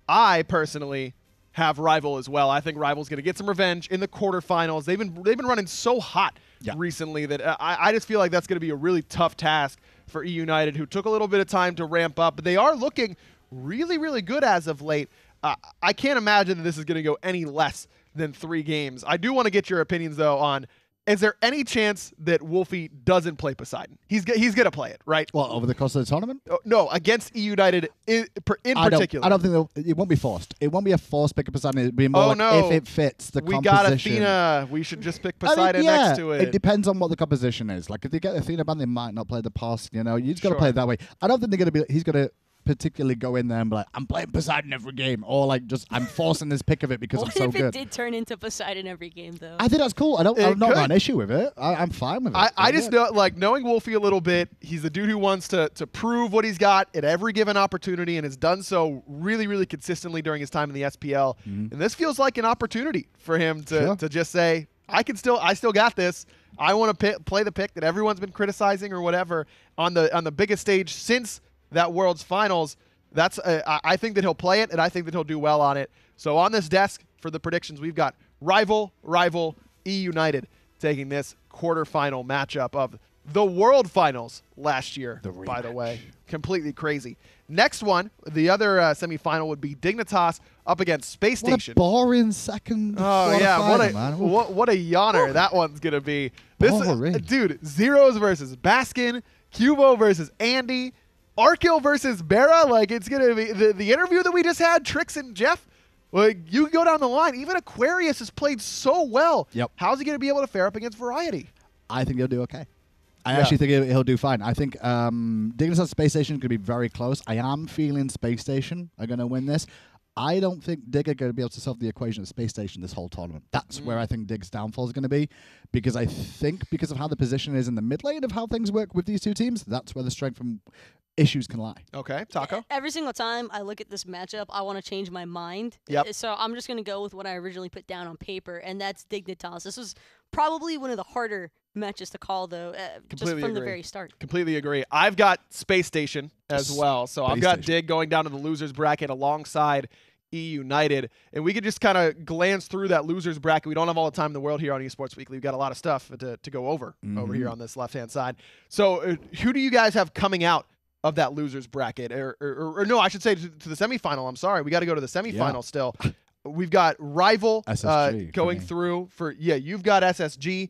I personally have Rival as well. I think Rival's going to get some revenge in the quarterfinals. They've been running so hot recently that I just feel like that's going to be a really tough task for E United, who took a little bit of time to ramp up, but they are looking really, really good as of late. I can't imagine that this is going to go any less than 3 games. I do want to get your opinions, though, on, is there any chance that Wolfie doesn't play Poseidon? He's going to play it, right? Well, over the course of the tournament? No, against E United in particular. I don't think it won't be forced. It won't be a forced pick of Poseidon. It'll be more if it fits the composition. We got Athena. We should just pick Poseidon next to it. It depends on what the composition is. Like, if they get Athena banned, they might not play the pass. You just got to play it that way. I don't think they're going to be. He's going to particularly go in there and be like, I'm playing Poseidon every game, or like just I'm forcing this pick of it because I'm so good. What if it did turn into Poseidon every game, though? I think that's cool. I've not got an issue with it. I'm fine with it. I just know, like, knowing Wolfie a little bit, he's the dude who wants to prove what he's got at every given opportunity, and has done so really, really consistently during his time in the SPL. And this feels like an opportunity for him to just say, I still got this. I want to play the pick that everyone's been criticizing or whatever on the biggest stage since that World's Finals. That's I think that he'll play it, and I think that he'll do well on it. So on this desk for the predictions, we've got Rival, E United taking this quarterfinal matchup of the World Finals last year, by the way. Completely crazy. Next one, the other semifinal would be Dignitas up against Space Station. What a boring second. Oh yeah, final, what a yawner that one's gonna be. Dude, Zeros versus Baskin, Cubo versus Andy, Arkil versus Bera. Like, it's gonna be the interview that we just had, Trix and Jeff. Like, you can go down the line. Even Aquarius has played so well. How's he gonna be able to fare up against Variety? I think he'll do okay. I actually think he'll do fine. I think Dignitas Space Station could be very close. I am feeling Space Station are going to win this. I don't think Dig are going to be able to solve the equation of Space Station this whole tournament. That's where I think Dig's downfall is going to be, because I think because of how the position is in the mid lane of how things work with these two teams, that's where the strength and issues can lie. Okay, Taco? Every single time I look at this matchup, I want to change my mind. So I'm just going to go with what I originally put down on paper, and that's Dignitas. This was probably one of the harder matches to call, though, just from the very start. Completely agree. I've got Space Station as well, so I've got Dig going down to the losers bracket alongside E United, and we could just kind of glance through that losers bracket. We don't have all the time in the world here on Esports Weekly. We've got a lot of stuff to go over here on this left-hand side. So who do you guys have coming out of that losers bracket? Or no, I should say to the semifinal. I'm sorry. We got to go to the semifinal still. We've got Rival going through for, you've got SSG,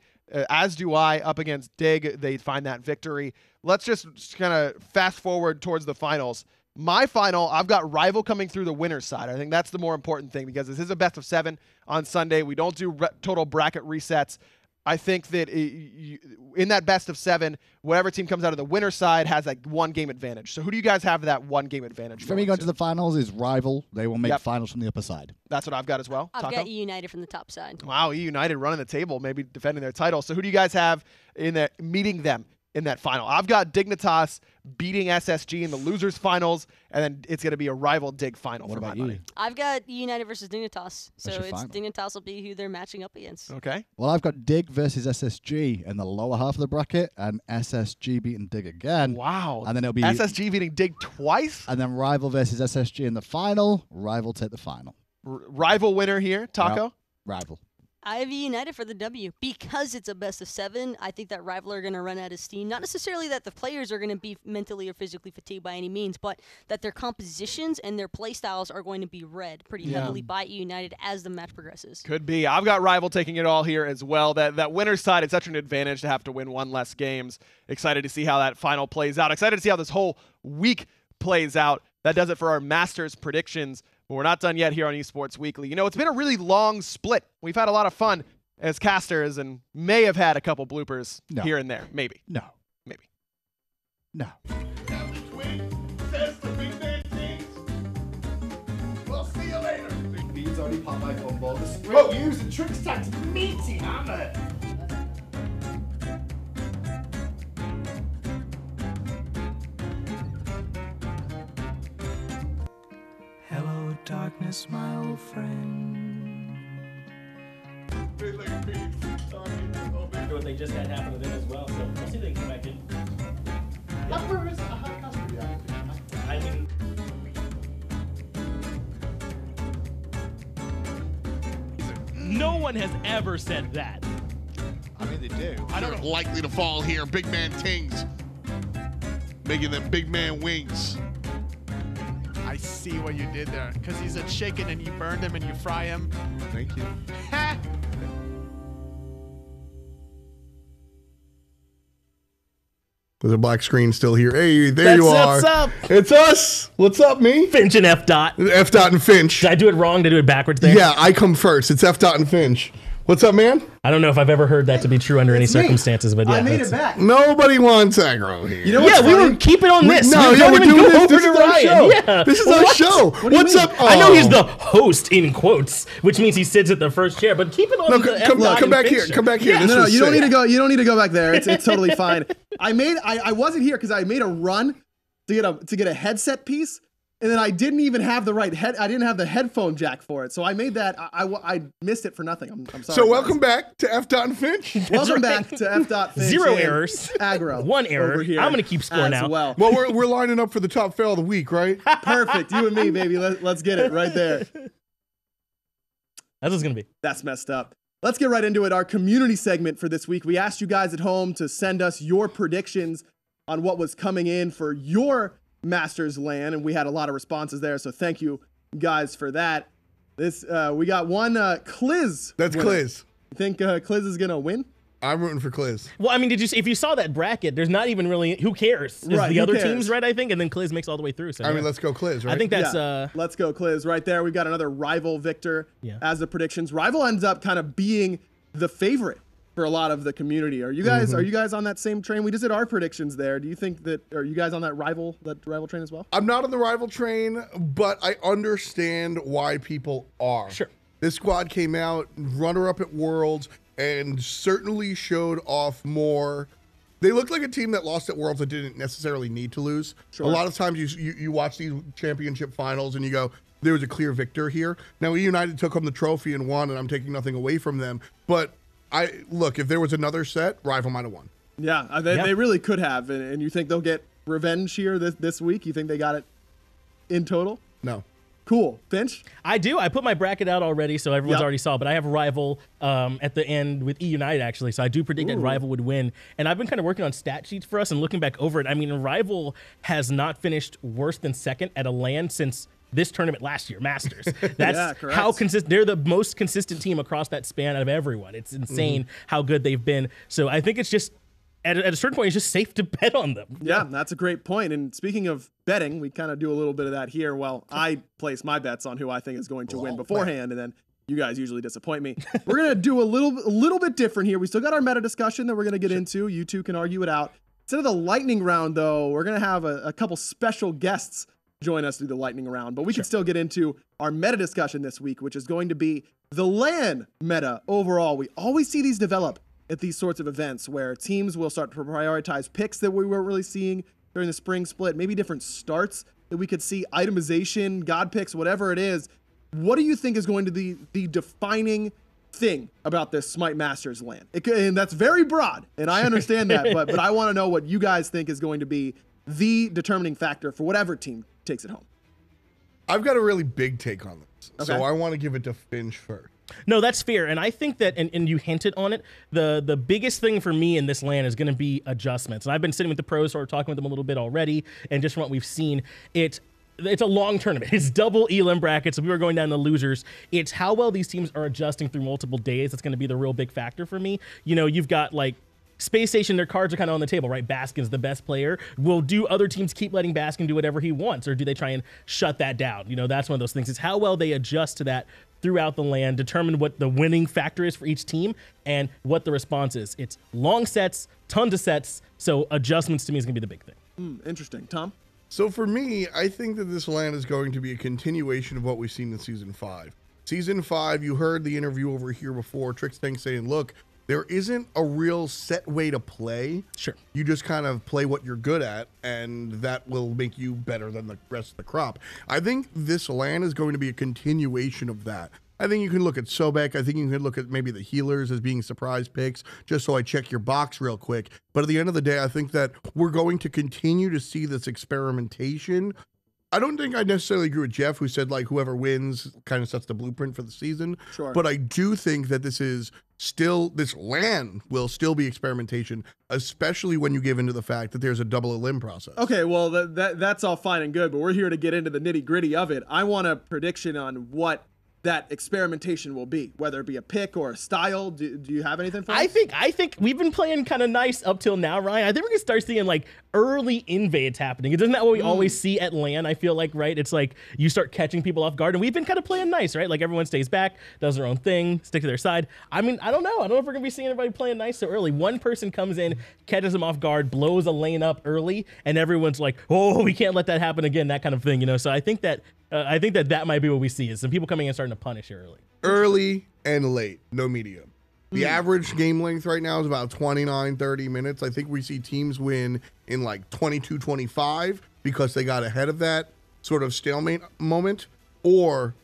as do I, up against Dig. They find that victory. Let's just kind of fast forward towards the finals. My final, I've got Rival coming through the winner's side. I think that's the more important thing, because this is a best of 7 on Sunday. We don't do total bracket resets. I think that in that best of 7, whatever team comes out of the winner's side has like 1 game advantage. So who do you guys have that 1 game advantage? For me, going to the finals is Rival. They will make finals from the upper side. That's what I've got as well. I've got E United from the top side. Wow, E United running the table, maybe defending their title. So who do you guys have in that meeting them in that final? I've got Dignitas beating SSG in the losers finals, and then it's going to be a Rival Dig final. What about you? I've got United versus Dignitas, so Dignitas will be who they're matching up against. Okay. Well, I've got Dig versus SSG in the lower half of the bracket, and SSG beating Dig again. Wow. And then it'll be SSG beating Dig twice? And then Rival versus SSG in the final. Rival take the final. Rival winner here, Taco? Yep. Rival. I have United for the W. Because it's a best of 7, I think that Rival are going to run out of steam. Not necessarily that the players are going to be mentally or physically fatigued by any means, but that their compositions and their play styles are going to be read pretty heavily by United as the match progresses. Could be. I've got Rival taking it all here as well. That winner's side, it's such an advantage to have to win 1 less games. Excited to see how that final plays out. Excited to see how this whole week plays out. That does it for our Masters predictions. But we're not done yet here on Esports Weekly. You know, it's been a really long split. We've had a lot of fun as casters and may have had a couple bloopers here and there. Maybe. No. No. Captain Twin says to Big Man Kings, we'll see you later. Big B's already popped my phone ball. The sprint used and Trick Stack's meaty hammer. Hello, darkness, my old friend. What they just had happen to them as well, so we'll see if they can come back in. I mean, no one has ever said that. I mean, they do. I don't know. Likely to fall here. Big Man Kings making them big man wings. I see what you did there. Because he's a chicken and you burned him and you fry him. Thank you. Ha! There's a black screen still here. Hey, there you are. What's up? It's us. What's up, me? Finch and F dot. F dot and Finch. Did I do it wrong? Did I do it backwards there? Yeah, I come first. It's F dot and Finch. What's up, man? I don't know if I've ever heard that to be true under any circumstances, but yeah. I made that's- it back. Nobody wants aggro here. You know what's Yeah, we funny? were keep it on this. No, We yeah, don't we're even doing go this. over This to is our Ryan. show. Yeah. This is our What? show. What do you What's mean? up? I know he's Oh. the host in quotes, which means he sits at the first chair. But keep it on. No, the come F dot come and back Finch here. show. Come back here. Yeah. This No, was you don't sick. need to go. You don't need to go back there. It's totally fine. I wasn't here because I made a run to get a headset piece, and then I didn't even have the right head. I didn't have the headphone jack for it, so I made that. I missed it for nothing. I'm sorry. So guys. welcome back to F dot and Finch. Welcome back to F dot Finch Zero and errors. Aggro. One error. over here I'm gonna keep score as now. Well, Well, we're lining up for the top fail of the week, right? perfect. You and me, baby. Let's get it right there. That's what it's gonna be. That's messed up. Let's get right into it. Our community segment for this week. We asked you guys at home to send us your predictions on what was coming in for your Masters LAN, and we had a lot of responses there. So thank you guys for that. This we got one Cliz. That's winner. Cliz. You think Cliz is gonna win? I'm rooting for Cliz. Well, I mean, if you saw that bracket, there's not even really who cares. It's Right, the who other cares? teams, right? I think, and then Cliz makes all the way through. So I mean, yeah. let's go Cliz, right? I think that's Yeah. Let's go Cliz right there. We've got another rival victor Yeah. as the predictions. Rival ends up kind of being the favorite for a lot of the community. Are you guys on that same train? We just did our predictions there. Do you think are you guys on that rival train as well? I'm not on the rival train, but I understand why people are. Sure. This squad came out runner-up at Worlds and certainly showed off more. They looked like a team that lost at Worlds that didn't necessarily need to lose. Sure. A lot of times you watch these championship finals and you go, there was a clear victor here. Now, United took home the trophy and won, and I'm taking nothing away from them. But look, if there was another set, rival might have won. Yeah, they really could have. And you think they'll get revenge here this week? You think they got it in total? No. Cool. Finch? I do. I put my bracket out already, so everyone's Yep. already saw. But I have Rival at the end with E United actually, so I do predict that Rival would win. And I've been kind of working on stat sheets for us and looking back over it. I mean, Rival has not finished worse than second at a LAN since this tournament last year, Masters. That's Yeah, correct. how consistent. They're the most consistent team across that span out of everyone. It's insane how good they've been. So I think it's just at a certain point, it's just safe to bet on them. Yeah, that's a great point. And speaking of betting, we kind of do a little bit of that here. Well, I place my bets on who I think is going to win beforehand, and then you guys usually disappoint me. We're going to do a little bit different here. We still got our meta discussion that we're going to get into. You two can argue it out. Instead of the lightning round, though, we're going to have a couple special guests join us through the lightning round. But we can still get into our meta discussion this week, which is going to be the LAN meta overall. We always see these develop at these sorts of events where teams will start to prioritize picks that we weren't really seeing during the spring split, maybe different starts that we could see, itemization, god picks, whatever it is. What do you think is going to be the defining thing about this Smite Masters LAN? And that's very broad, and I understand that, but I want to know what you guys think is going to be the determining factor for whatever team takes it home. I've got a really big take on this, Okay. so I want to give it to Finch first. No, that's fair. And I think that, and you hinted on it, the biggest thing for me in this LAN is going to be adjustments. And I've been sitting with the pros, or talking with them a little bit already, and just from what we've seen, it's a long tournament. It's double elim brackets. So we were going down to losers. It's how well these teams are adjusting through multiple days that's going to be the real big factor for me. You know, you've got like Space Station, their cards are kind of on the table, right? Baskin's the best player. Will do other teams keep letting Baskin do whatever he wants, or do they try and shut that down? You know, that's one of those things. It's how well they adjust to that throughout the LAN, determine what the winning factor is for each team and what the response is. It's long sets, tons of sets, so adjustments to me is going to be the big thing. Interesting. Tom? So for me, I think that this LAN is going to be a continuation of what we've seen in Season 5. Season 5, you heard the interview over here before, Trixtank saying, look, there isn't a real set way to play. Sure. You just kind of play what you're good at, and that will make you better than the rest of the crop. I think this LAN is going to be a continuation of that. I think you can look at Sobek. I think you can look at maybe the healers as being surprise picks, just so I check your box real quick. But at the end of the day, I think that we're going to continue to see this experimentation. I don't think I necessarily agree with Jeff, who said, like, whoever wins kind of sets the blueprint for the season. Sure. But I do think that this LAN will still be experimentation, especially when you give into the fact that there's a double elim process. Okay, well, that's all fine and good, but we're here to get into the nitty-gritty of it. I want a prediction on what that experimentation will be, whether it be a pick or a style. Do you have anything for us? I think we've been playing kind of nice up till now, Ryan. I think we're gonna start seeing like early invades happening. Isn't that what we always see at LAN? I feel like, right? It's like you start catching people off guard, and we've been kind of playing nice, right? Like everyone stays back, does their own thing, stick to their side. I mean, I don't know if we're gonna be seeing everybody playing nice so early. One person comes in, catches them off guard, blows a lane up early, and everyone's like, oh, we can't let that happen again, that kind of thing, you know? So I think that that might be what we see, is some people coming in and starting to punish early. Early and late, no medium. The average game length right now is about 29, 30 minutes. I think we see teams win in like 22, 25 because they got ahead of that sort of stalemate moment, or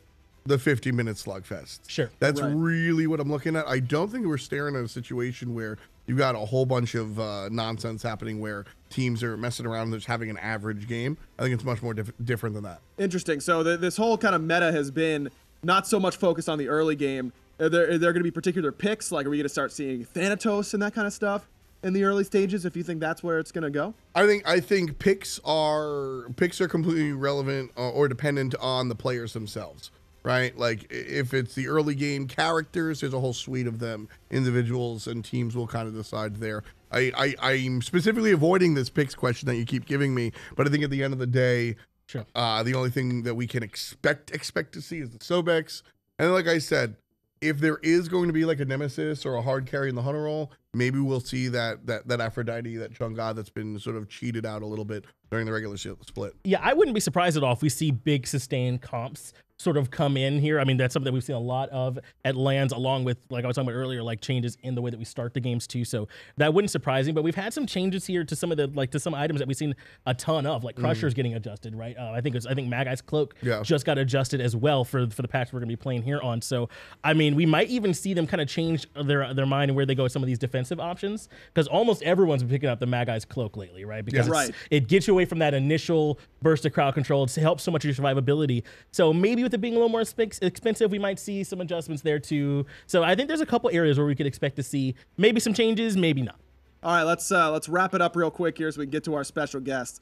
the 50-minute slugfest. Sure. That's really what I'm looking at. I don't think we're staring at a situation where you've got a whole bunch of nonsense happening where teams are messing around and just having an average game. I think it's much more different than that. Interesting. So this whole kind of meta has been not so much focused on the early game. Are there going to be particular picks? Like, are we going to start seeing Thanatos and that kind of stuff in the early stages, if you think that's where it's going to go? I think picks are completely relevant or dependent on the players themselves, right? Like, if it's the early game characters, there's a whole suite of them. Individuals and teams will kind of decide there. I'm specifically avoiding this picks question that you keep giving me, but I think at the end of the day, sure, the only thing that we can expect to see is the Sobex. And like I said, if there is going to be like a nemesis or a hard carry in the hunter role, maybe we'll see that Aphrodite, that Chang'e that's been sort of cheated out a little bit during the regular split. Yeah, I wouldn't be surprised at all if we see big sustained comps sort of come in here. I mean, that's something that we've seen a lot of at LANs, along with, like I was talking about earlier, like changes in the way that we start the games too. So that wouldn't surprise me. But we've had some changes here to some of the to some items that we've seen a ton of, like Crusher's getting adjusted, right? I think Magai's Cloak just got adjusted as well for the patch we're gonna be playing here on. So I mean, we might even see them kind of change their mind and where they go with some of these defensive options, because almost everyone's been picking up the Magai's Cloak lately, right? Because it gets you away from that initial burst of crowd control. It helps so much of your survivability. So maybe with it being a little more expensive, we might see some adjustments there too. So I think there's a couple areas where we could expect to see maybe some changes, maybe not. All right, let's wrap it up real quick here so we can get to our special guest.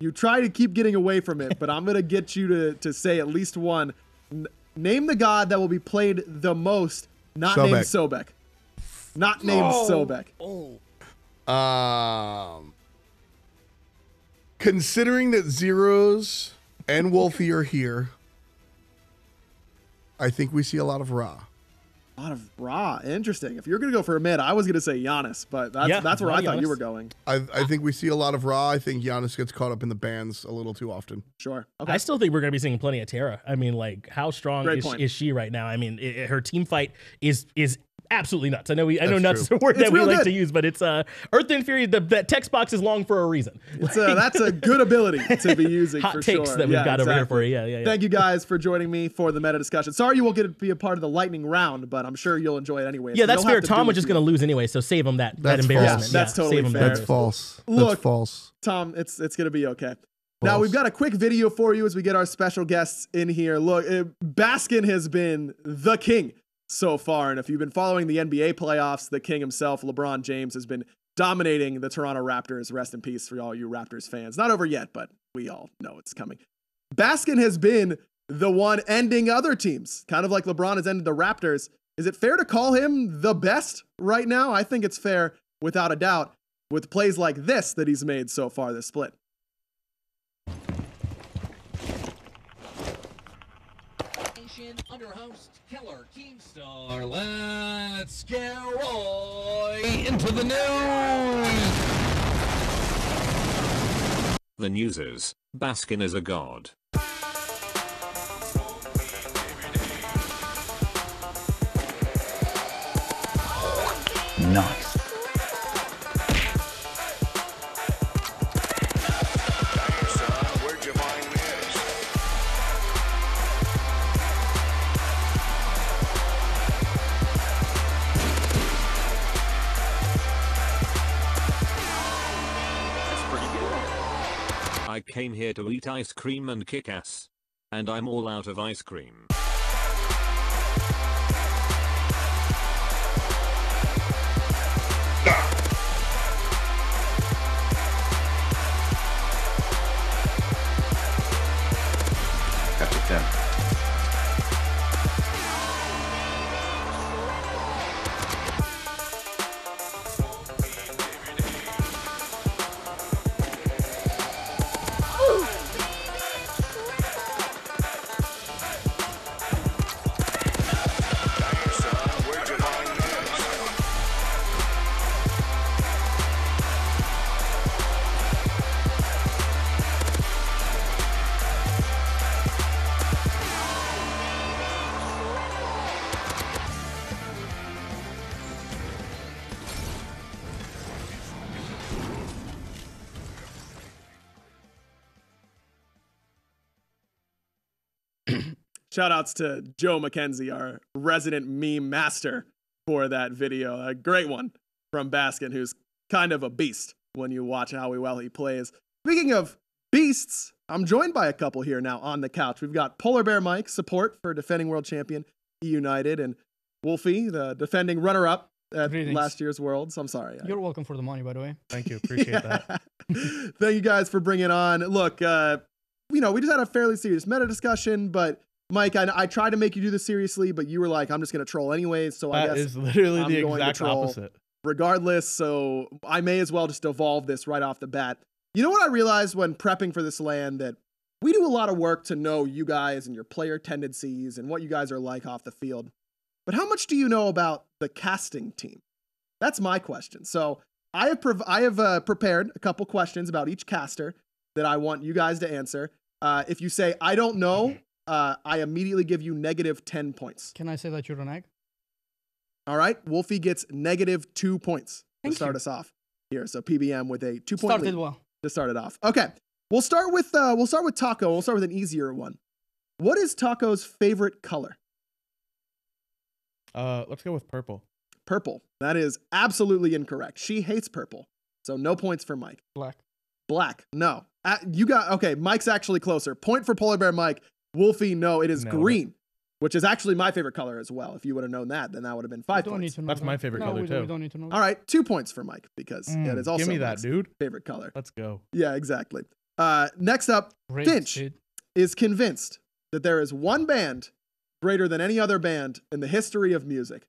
You try to keep getting away from it, but I'm gonna get you to say at least one. Name the god that will be played the most, not named Sobek. Not named Sobek. Considering that Zeros and Wolfie are here, I think we see a lot of Ra. A lot of Ra. Interesting. If you're going to go for a mid, I was going to say Giannis, but that's where I thought you were going. I think we see a lot of Ra. I think Giannis gets caught up in the bans a little too often. Sure. Okay. I still think we're going to be seeing plenty of Terra. I mean, like, how strong is she right now? I mean, her team fight is absolutely nuts. I know nuts is a word that we like to use, but it's Earth and Fury. That text box is long for a reason. That's a good ability to be using. Hot for takes sure. that we've got over here for you. Yeah. Thank you guys for joining me for the meta discussion. Sorry you won't get to be a part of the lightning round, but I'm sure you'll enjoy it anyway. Yeah, that's fair. Tom was just going to lose anyway, so save him that embarrassment. False. That's totally fair. That's false. Look, that's false. Tom, it's going to be okay. Now, we've got a quick video for you as we get our special guests in here. Look, Baskin has been the king so far, and if you've been following the NBA playoffs, the king himself, LeBron James, has been dominating the Toronto Raptors. Rest in peace for all you Raptors fans. Not over yet, but we all know it's coming. Baskin has been the one ending other teams, kind of like LeBron has ended the Raptors. Is it fair to call him the best right now? I think it's fair, without a doubt, with plays like this that he's made so far this split. Underhouse Killer Keemstar. Let's get Roy into the news. The news is, Baskin is a god. Nice. I came here to eat ice cream and kick ass. And I'm all out of ice cream. Gotcha, 10. Shout outs to Joe McKenzie, our resident meme master for that video. A great one from Baskin, who's kind of a beast when you watch how well he plays. Speaking of beasts, I'm joined by a couple here now on the couch. We've got Polar Bear Mike, support for defending world champion E United, and Wolfie, the defending runner-up at last year's Worlds. I'm sorry. You're welcome for the money, by the way. Thank you. Appreciate that. Thank you guys for bringing on. Look, we just had a fairly serious meta discussion, but Mike, I tried to make you do this seriously, but you were like, I'm just going to troll anyways. So I guess that is literally I'm the going exact to troll opposite. Regardless, so I may as well just evolve this right off the bat. You know what I realized when prepping for this LAN? That we do a lot of work to know you guys and your player tendencies and what you guys are like off the field. But how much do you know about the casting team? That's my question. So I have prepared a couple questions about each caster that I want you guys to answer. If you say, I don't know, I immediately give you negative 10 points. Can I say that you're an egg? All right. Wolfie gets negative 2 points to start us off here. So PBM with a 2-point lead Started well. to start it off. Okay. We'll start with Taco. We'll start with an easier one. What is Taco's favorite color? Let's go with purple. Purple. That is absolutely incorrect. She hates purple. So no points for Mike. Black. Black. No. Okay. Mike's actually closer. Point for Polar Bear Mike. Wolfie, no, it is green, which is actually my favorite color as well. If you would have known that, then that would have been 5 points. That's my favorite color too. We don't need to know. All right, 2 points for Mike because it is also give me that, Mike's dude. favorite color. Let's go. Yeah, exactly. Next up, Great, Finch dude. is convinced that there is one band greater than any other band in the history of music.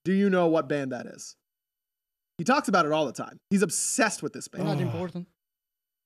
Do you know what band that is? He talks about it all the time. He's obsessed with this band. Not important.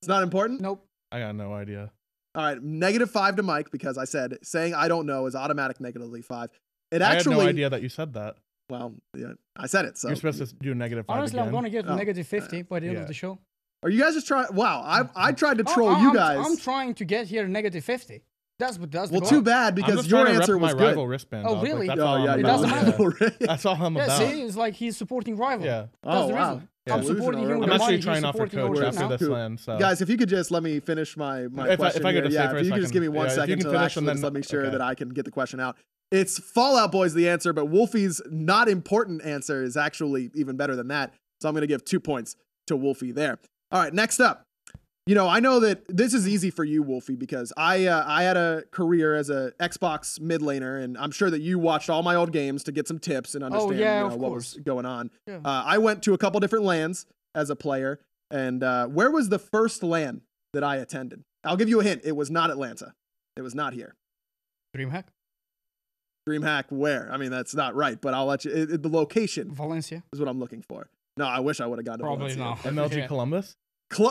It's not important? Nope. I got no idea. All right, negative 5 to Mike because I said saying I don't know is automatic negatively 5. I had no idea that you said that. Well, yeah, I said it. So you're supposed to do negative 5 Honestly, again. I'm going to get negative 50 by the end of the show. Are you guys just trying? Wow, I tried to troll you guys. I'm trying to get here negative 50. That's the well, too bad because your answer was my good. Rival wristband, oh, dog. really? Like, that's it doesn't matter. That's all I'm about. See, it's like he's supporting rival. Yeah. That's the reason. Yeah. I'm supporting him with I'm the actually money. trying out for coach after this LAN. So. Guys, if you could just let me finish my question. If I could just if you could just give me 1 second to actually just let me sure that I can get the question out. It's Fallout Boy's the answer, but Wolfie's not important answer is actually even better than that. So I'm going to give 2 points to Wolfie there. All right, next up. You know, I know that this is easy for you, Wolfie, because I had a career as a Xbox mid laner, and I'm sure that you watched all my old games to get some tips and understand what was going on. Yeah. I went to a couple different LANs as a player, and where was the first LAN that I attended? I'll give you a hint. It was not Atlanta. It was not here. DreamHack. DreamHack where? I mean, that's not right, but I'll let you. The location. Valencia. Is what I'm looking for. No, I wish I would have gone to Probably Valencia. not. MLG Columbus?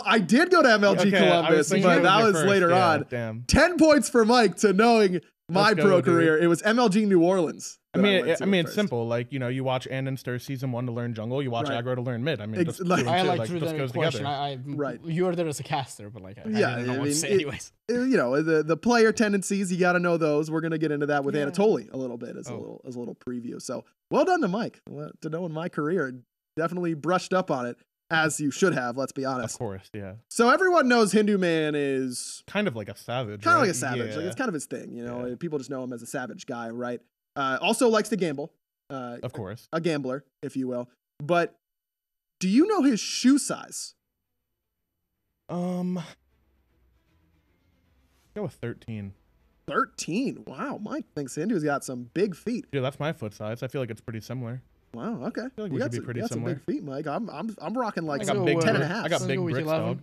I did go to MLG Columbus, but that was later on. Damn. 10 points for Mike to knowing my pro career. It was MLG New Orleans that went to it's first. simple. Like, you watch Andon Stir season 1 to learn jungle. You watch Right. aggro to learn mid. I mean, just Like- two and I two, like through just the goes question. together. Right. You're there as a caster, but like, I Yeah, didn't know I what to mean, say anyways. The player tendencies, you got to know those. We're gonna get into that with Yeah. Anatoly a little bit as a little preview. So well done to Mike. To know in my career, definitely brushed up on it, as you should have. Let's be honest. Of course, yeah. So everyone knows Hindu Man is Kind of like a savage. kind of right? like a savage. Yeah. Like it's kind of his thing. People just know him as a savage guy, right? Also likes to gamble. Of course. A gambler, if you will. But do you know his shoe size? Go with 13. 13. Wow, Mike thinks Hindu's got some big feet. Dude, that's my foot size. I feel like it's pretty similar. Wow. Okay. I feel like You we got should be some- pretty you got some similar. big feet, Mike. I'm rocking like I got big 10 and a bricks. half. I got Let's big go with bricks, 11. dog.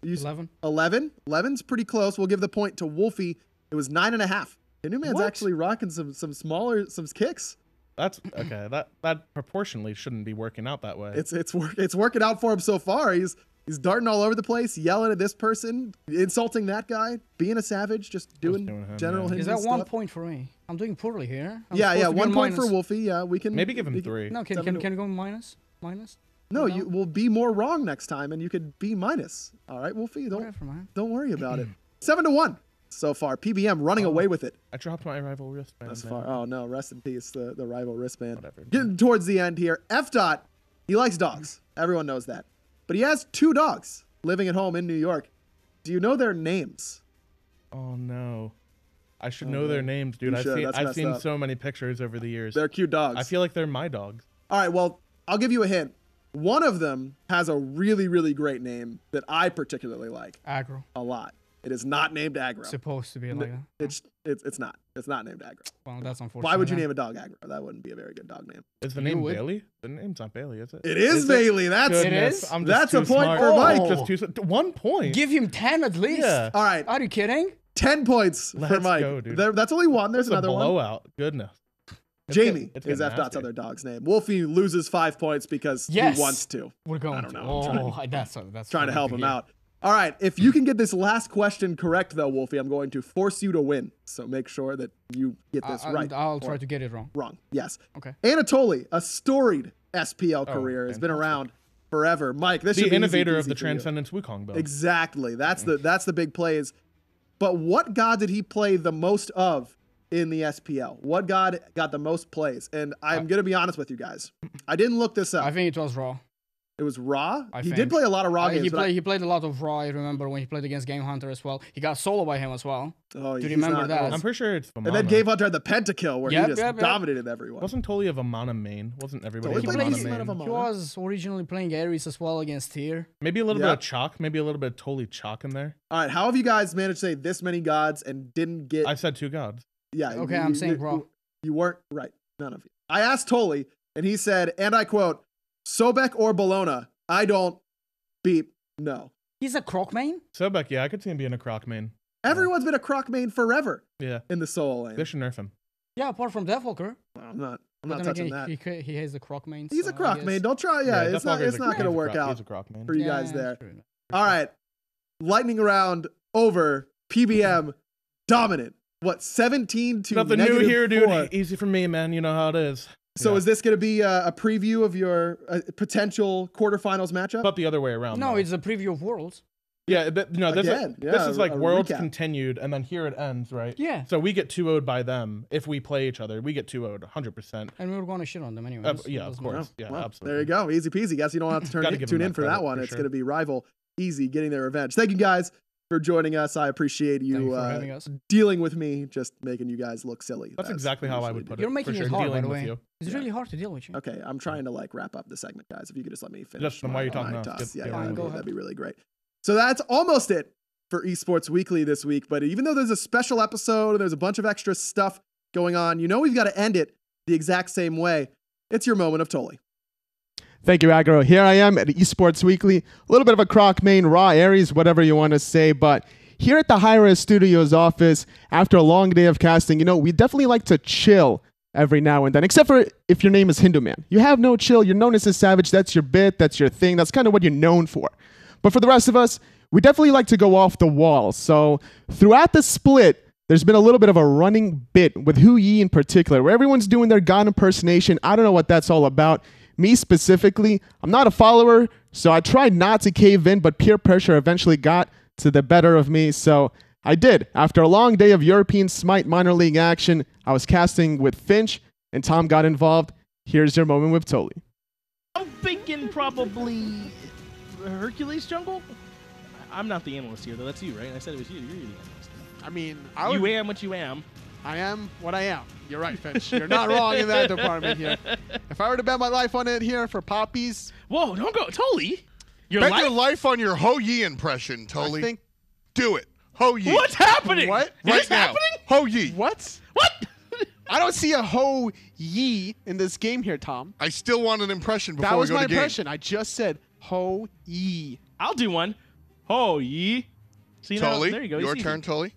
11. 11. 11's pretty close. We'll give the point to Wolfie. It was 9.5. Hindu Man's What? actually rocking some smaller kicks. That's okay. That proportionally shouldn't be working out that way. It's working out for him so far. He's darting all over the place, yelling at this person, insulting that guy, being a savage, just doing him, general yeah. Hindu Is that stuff. 1 point for me? I'm doing poorly here. I'm Yeah, supposed to be 1 on point for minus. Wolfie. Yeah, we can Maybe give him we can- 3. No, can you go minus? Minus? No, you will be more wrong next time, and you could be minus. All right, Wolfie, Whatever, man. don't worry about it. 7-1 so far. PBM running away with it. I dropped my rival wristband. That's man. far. Oh no, rest in peace, the rival wristband. Whatever. Getting towards the end here. F Dot, he likes dogs. Everyone knows that. But he has 2 dogs living at home in New York. Do you know their names? Oh no. I should know their names, dude. You should. That's I've messed seen up. so many pictures over the years. They're cute dogs. I feel like they're my dogs. All right, well, I'll give you a hint. One of them has a really, really great name that I particularly like Aggro. a lot. It is not named Aggro. Supposed to be like that. It's not. It's not named Aggro. Well, that's unfortunate. Why would you then. name a dog Aggro? That wouldn't be a very good dog name. Is the You name would. Bailey? The name's not Bailey, is it? It is Bailey. That's Goodness, is? I'm just That's too a point smart. for Mike. Just too, 1 point. Give him 10 at least. Yeah. all right. Are you kidding? 10 points for Let's Mike. go, dude. That's only one. There's It's a another one. blowout. Goodness. Jamie it's is getting F Dot's nasty. other dog's name. Wolfie loses 5 points because Yes. he wants to. We're going I don't to. know. Oh, that's Trying to help him hear. out. All right. If you can get this last question correct, though, Wolfie, I'm going to force you to win. So make sure that you get this right. I'll or try to get it wrong. Wrong. Yes. Okay. Anatoly, a storied SPL career, has been fantastic. around forever. Mike, this should The be innovator easy of the for you. Transcendence Wukong belt. Exactly. That's the big plays. But what god did he play the most of in the SPL? What god got the most plays? And I'm going to be honest with you guys. I didn't look this up. I think it was Raw. It was Raw? I He think. did play a lot of Raw games. He played a lot of Raw. I remember when he played against Game Hunter as well. He got solo by him as well. Oh, Do you he's remember not- that? I'm pretty sure it's Vamana. And then Game Hunter had the pentakill where he Yep, just yep. dominated everyone. Wasn't Totally a Vamana main? Wasn't everybody Totally a played Vamana decent amount main? of He was originally playing Ares as well against Tyr. Maybe a little Yeah. bit of chalk. Maybe a little bit of Totally chalk in there. All right, how have you guys managed to say this many gods and didn't get? I said 2 gods. Yeah. Okay, I'm saying Raw. You weren't right. None of you. I asked Tolly, and he said, and I quote, Sobek or Bologna. I don't beep. No. He's a Croc main? Sobek, yeah, I could see him being a croc main. Everyone's been a croc main forever Yeah. in the solo lane. They should nerf him. Yeah, apart from Deathwalker. Well, I'm not But then touching again, that. he has the Croc main. He's so a I croc guess- main. Don't try. Yeah, it's not. Deathwalker's It's a- not going to he's a work croc- out He's a croc main. for you Yeah, guys that's there. true. All right, lightning round over. PBM dominant. What 17 to Nothing new here, dude. -4. Easy for me, man. You know how it is. So Yeah. is this going to be a preview of your potential quarterfinals matchup? But the other way around. No, though. it's a preview of Worlds. Yeah, no, this Again, is, this yeah, is like a Worlds recap. continued, and then here it ends, right? Yeah. So we get 2-0'd by them if we play each other. We get 2-0'd 100%. And we were going to shit on them anyway. Yeah, of course. Yeah, Well, absolutely. there you go. Easy peasy. Guess you don't have to Gotta give tune them in that for that credit, one. for It's sure. going to be rival easy getting their revenge. Thank you guys for joining us. I appreciate Thank you you for having us. dealing with me, just making you guys look silly. That's exactly how I would usually put do. it. You're making for it sure, hard, by dealing the with way. you. It's really hard to deal with you. Okay, I'm trying to like wrap up the segment, guys. If you could just let me finish. Just then why are you talking my now? toss. Get- Yeah, get yeah, on that'd, with be, it. that'd be really great. So that's almost it for Esports Weekly this week. But even though there's a special episode and there's a bunch of extra stuff going on, you know we've got to end it the exact same way. It's your moment of Tolly. Thank you, Aggro. Here I am at Esports Weekly. A little bit of a croc main, raw Aries, whatever you want to say. But here at the Hi-Res Studios office, after a long day of casting, you know, we definitely like to chill every now and then, except for if your name is Hindu Man. You have no chill. You're known as a savage. That's your bit. That's your thing. That's kind of what you're known for. But for the rest of us, we definitely like to go off the wall. So throughout the split, there's been a little bit of a running bit with Hu Yi in particular, where everyone's doing their God impersonation. I don't know what that's all about. Me specifically, I'm not a follower, so I tried not to cave in, but peer pressure eventually got to the better of me, so I did. After a long day of European SMITE minor league action, I was casting with Finch, and Tom got involved. Here's your moment with Toli. I'm thinking probably Hercules jungle? I'm not the analyst here, though. That's you, right? I said it was you. You're the analyst. I mean, you am what you am. I am what I am. You're right, Finch. You're not wrong in that department here. If I were to bet my life on it here for poppies. Whoa, don't go. Toli? Bet your life on your Ho Yi impression, Toli. Do it. Ho Yi. What's happening? What? Right now. Happening? Ho Yi. What? What? I don't see a Ho Yi in this game here, Tom. I still want an impression before that was we go my to game. impression. I just said Ho Yi. I'll do one. Ho Yi. See, Toli, there you go. your turn, Toli.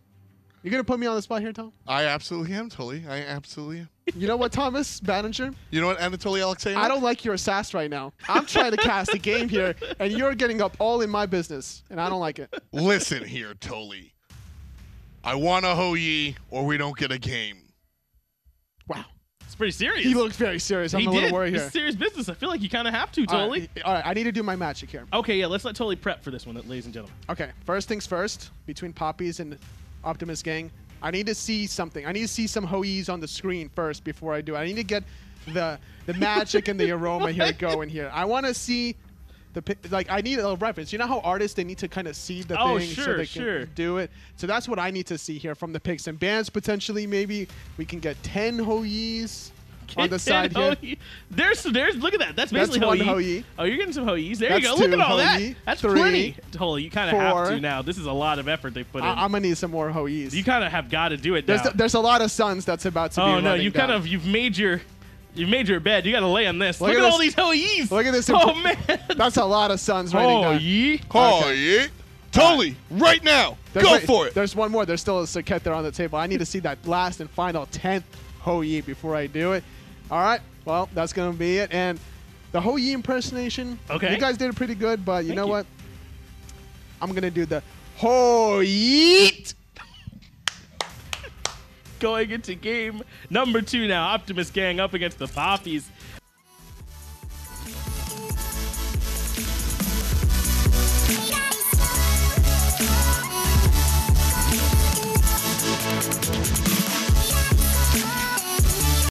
You're going to put me on the spot here, Tom? I absolutely am, Toli. I absolutely am. You know what, Thomas Banninger? You know what, Anatoly Alexeyev? I don't like your sass right now. I'm trying to cast a game here, and you're getting up all in my business, and I don't like it. Listen here, Toli. I want a Ho Yi, or we don't get a game. Wow. It's pretty serious. He looked very serious. I'm a little worried here. It's serious business. I feel like you kind of have to, Toli. All right, I need to do my magic here. Okay, yeah, let's let Toli prep for this one, ladies and gentlemen. Okay, first things first, between Poppies and Optimus Gang, I need to see something. I need to see some Ho Yis on the screen first before I do it. I need to get the magic and the aroma here going here. I want to see I need a reference. You know how artists, they need to kind of see the thing so they can do it. So that's what I need to see here from the picks and bans. Potentially, maybe we can get 10 Ho Yis on the side here. There's look at that. That's basically one Ho Yi. Yi. Oh, you're getting some Ho Yis. There That's you go. Look at all Ho that. Yi. That's 3, plenty. Toli, you kind of have 4. to now. This is a lot of effort they put in. I'm gonna need some more Ho Yis. You kind of have got to do it now. There's a lot of suns that's about to be Oh no, running down. you've made your bed. You got to lay on this. Look at all these Ho Yis. Look at this. Oh man, that's a lot of suns running down. Ho Yi. Ho Yi. Toli, right now. Go for it. There's one more. There's still a Saket there on the table. I need to see that last and final 10th Ho Yi before I do it. All right. Well, that's going to be it. And the Ho Yi impersonation, okay, you guys did it pretty good, but you know what? I'm going to do the Ho Yi. Going into game number 2 now. Optimus Gang up against the Poppies.